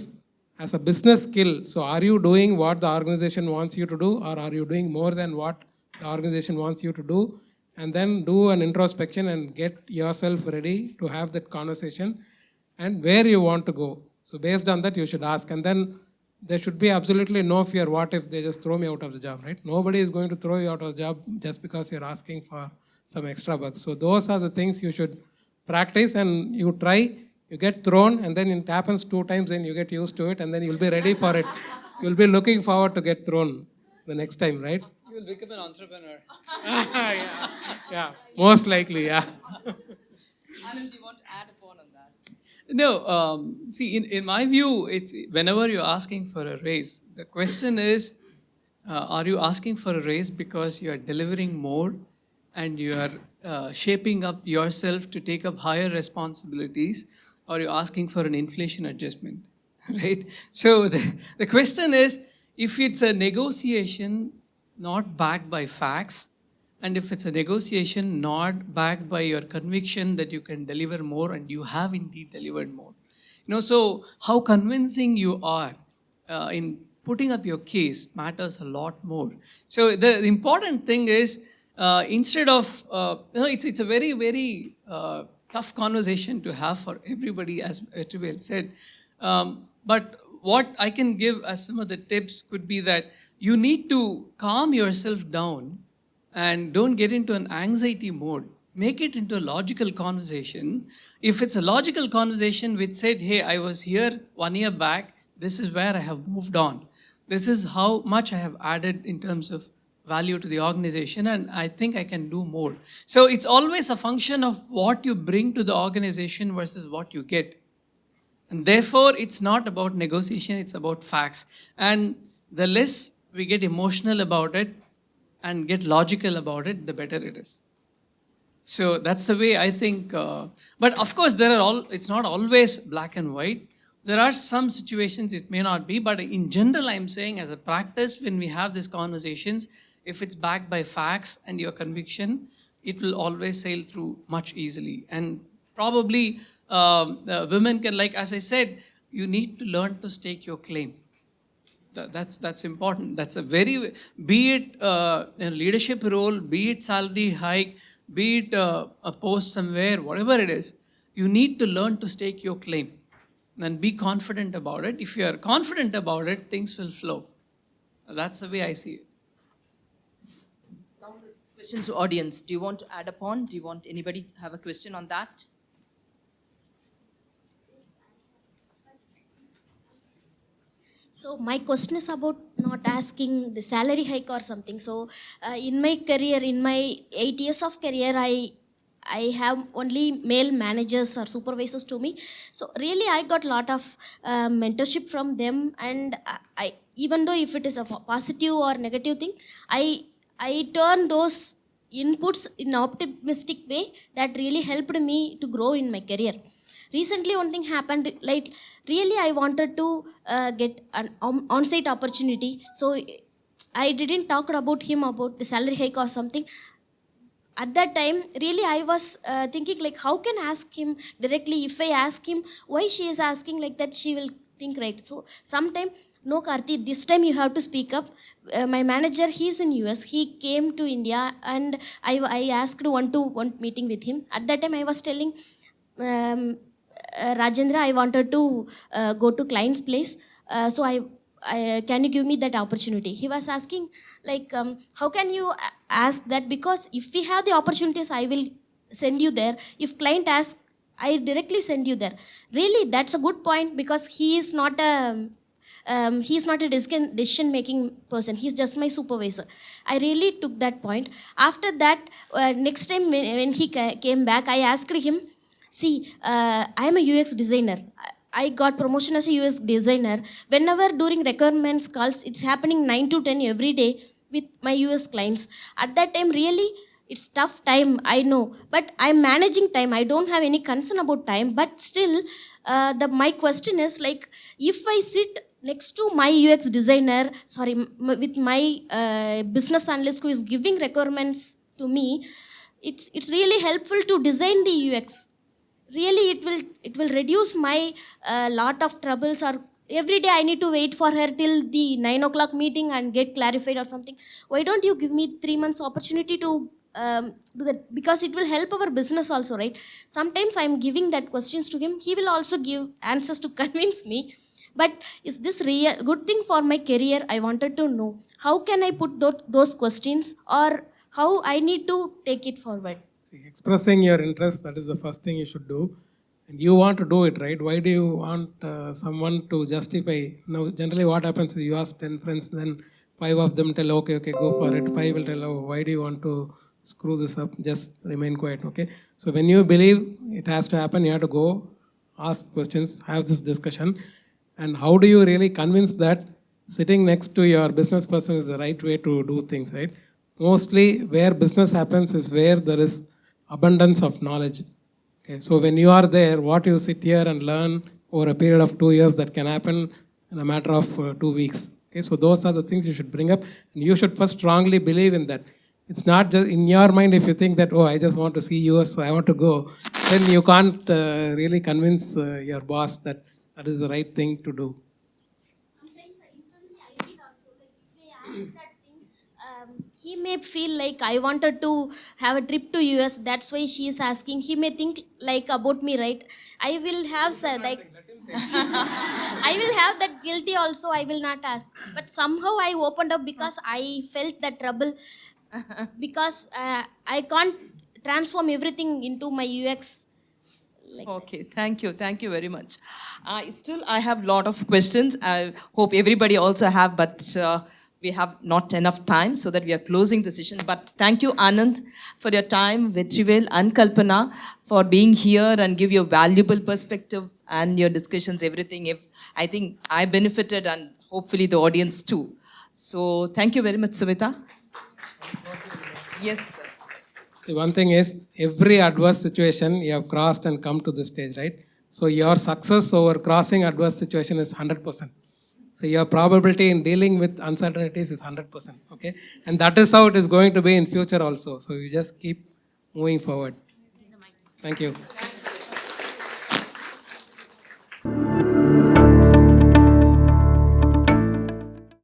as a business skill. So are you doing what the organization wants you to do, or are you doing more than what the organization wants you to do? And then do an introspection and get yourself ready to have that conversation and where you want to go. So based on that, you should ask. And then there should be absolutely no fear. What if they just throw me out of the job, right? Nobody is going to throw you out of the job just because you're asking for some extra bucks. So those are the things you should practice and you try, you get thrown, and then it happens 2 times, and you get used to it, and then you'll be ready for it. You'll be looking forward to get thrown the next time, right? You will become an entrepreneur. Yeah, most likely, yeah. Anand, do you want to add upon on that? No, see, in my view, it's whenever you're asking for a raise, the question is, are you asking for a raise because you are delivering more and you are shaping up yourself to take up higher responsibilities, or you're asking for an inflation adjustment, right? So the question is, if it's a negotiation not backed by facts, and if it's a negotiation not backed by your conviction that you can deliver more and you have indeed delivered more. So how convincing you are in putting up your case matters a lot more. So the important thing is, instead of, it's a very, very tough conversation to have for everybody, as Trivell said. But what I can give as some of the tips could be that you need to calm yourself down and don't get into an anxiety mode. Make it into a logical conversation. If it's a logical conversation which said, hey, I was here 1 year back, this is where I have moved on. This is how much I have added in terms of value to the organization, and I think I can do more. So it's always a function of what you bring to the organization versus what you get. And therefore, it's not about negotiation, it's about facts. And the less we get emotional about it and get logical about it, the better it is. So that's the way I think. But of course, it's not always black and white. There are some situations it may not be, but in general, I'm saying as a practice, when we have these conversations, if it's backed by facts and your conviction, it will always sail through much easily. And probably women can, like as I said, you need to learn to stake your claim. That's important. That's a very, be it a leadership role, be it salary hike, be it a post somewhere, whatever it is, you need to learn to stake your claim and be confident about it. If you are confident about it, things will flow. That's the way I see it. Now the questions to audience. Do you want to add upon? Do you want anybody to have a question on that? So my question is about not asking the salary hike or something. So in my career, in my 8 years of career, I have only male managers or supervisors to me. So really I got a lot of mentorship from them, and I even though if it is a positive or negative thing, I turn those inputs in an optimistic way that really helped me to grow in my career. Recently, one thing happened, like really I wanted to get an on-site opportunity. So I didn't talk about him about the salary hike or something. At that time, really I was thinking like, how can I ask him directly? If I ask him why she is asking like that, she will think right. So sometime, no Karthi, this time you have to speak up. My manager, he's in US. He came to India and I asked one-to-one meeting with him. At that time, I was telling, Rajendra, I wanted to go to client's place. So can you give me that opportunity? He was asking like, how can you ask that? Because if we have the opportunities, I will send you there. If client asks, I directly send you there. Really, that's a good point, because he is not a decision-making person. He's just my supervisor. I really took that point. After that, next time when he came back, I asked him, see, I am a UX designer. I got promotion as a UX designer. Whenever during requirements calls, it's happening 9 to 10 every day with my US clients. At that time, really, it's tough time, I know. But I'm managing time. I don't have any concern about time. But still, my question is like, if I sit next to my UX designer, with my business analyst who is giving requirements to me, it's really helpful to design the UX. Really, it will reduce my lot of troubles, or every day I need to wait for her till the 9 o'clock meeting and get clarified or something. Why don't you give me 3 months opportunity to do that? Because it will help our business also, right? Sometimes I'm giving that questions to him. He will also give answers to convince me. But is this real good thing for my career? I wanted to know. How can I put those questions, or how I need to take it forward? See, expressing your interest, that is the first thing you should do. And you want to do it, right? Why do you want someone to justify? Now, generally what happens is you ask 10 friends, then 5 of them tell, okay, go for it. 5 will tell, oh, why do you want to screw this up? Just remain quiet, okay? So when you believe it has to happen, you have to go, ask questions, have this discussion. And how do you really convince that sitting next to your business person is the right way to do things, right? Mostly where business happens is where there is abundance of knowledge. Okay, so when you are there, what you sit here and learn over a period of 2 years, that can happen in a matter of 2 weeks. Okay, so those are the things you should bring up, and you should first strongly believe in that. It's not just in your mind. If you think that, oh, I just want to see US, so I want to go, then you can't really convince your boss that that is the right thing to do. He may feel like I wanted to have a trip to US. That's why she is asking. He may think like about me, right? I will have I will have that guilty also. I will not ask. But somehow I opened up because I felt the trouble. Because I can't transform everything into my UX. Okay, thank you very much. Still, I have a lot of questions. I hope everybody also have, but we have not enough time, so that we are closing the session. But thank you, Anand, for your time, Vetrivel and Kalpana, for being here and give your valuable perspective and your discussions, everything. I think I benefited, and hopefully the audience too. So thank you very much, Savita. Yes, sir. See, one thing is, every adverse situation you have crossed and come to this stage, right? So your success over crossing adverse situation is 100%. So your probability in dealing with uncertainties is 100%, okay? And that is how it is going to be in future also. So you just keep moving forward. Thank you.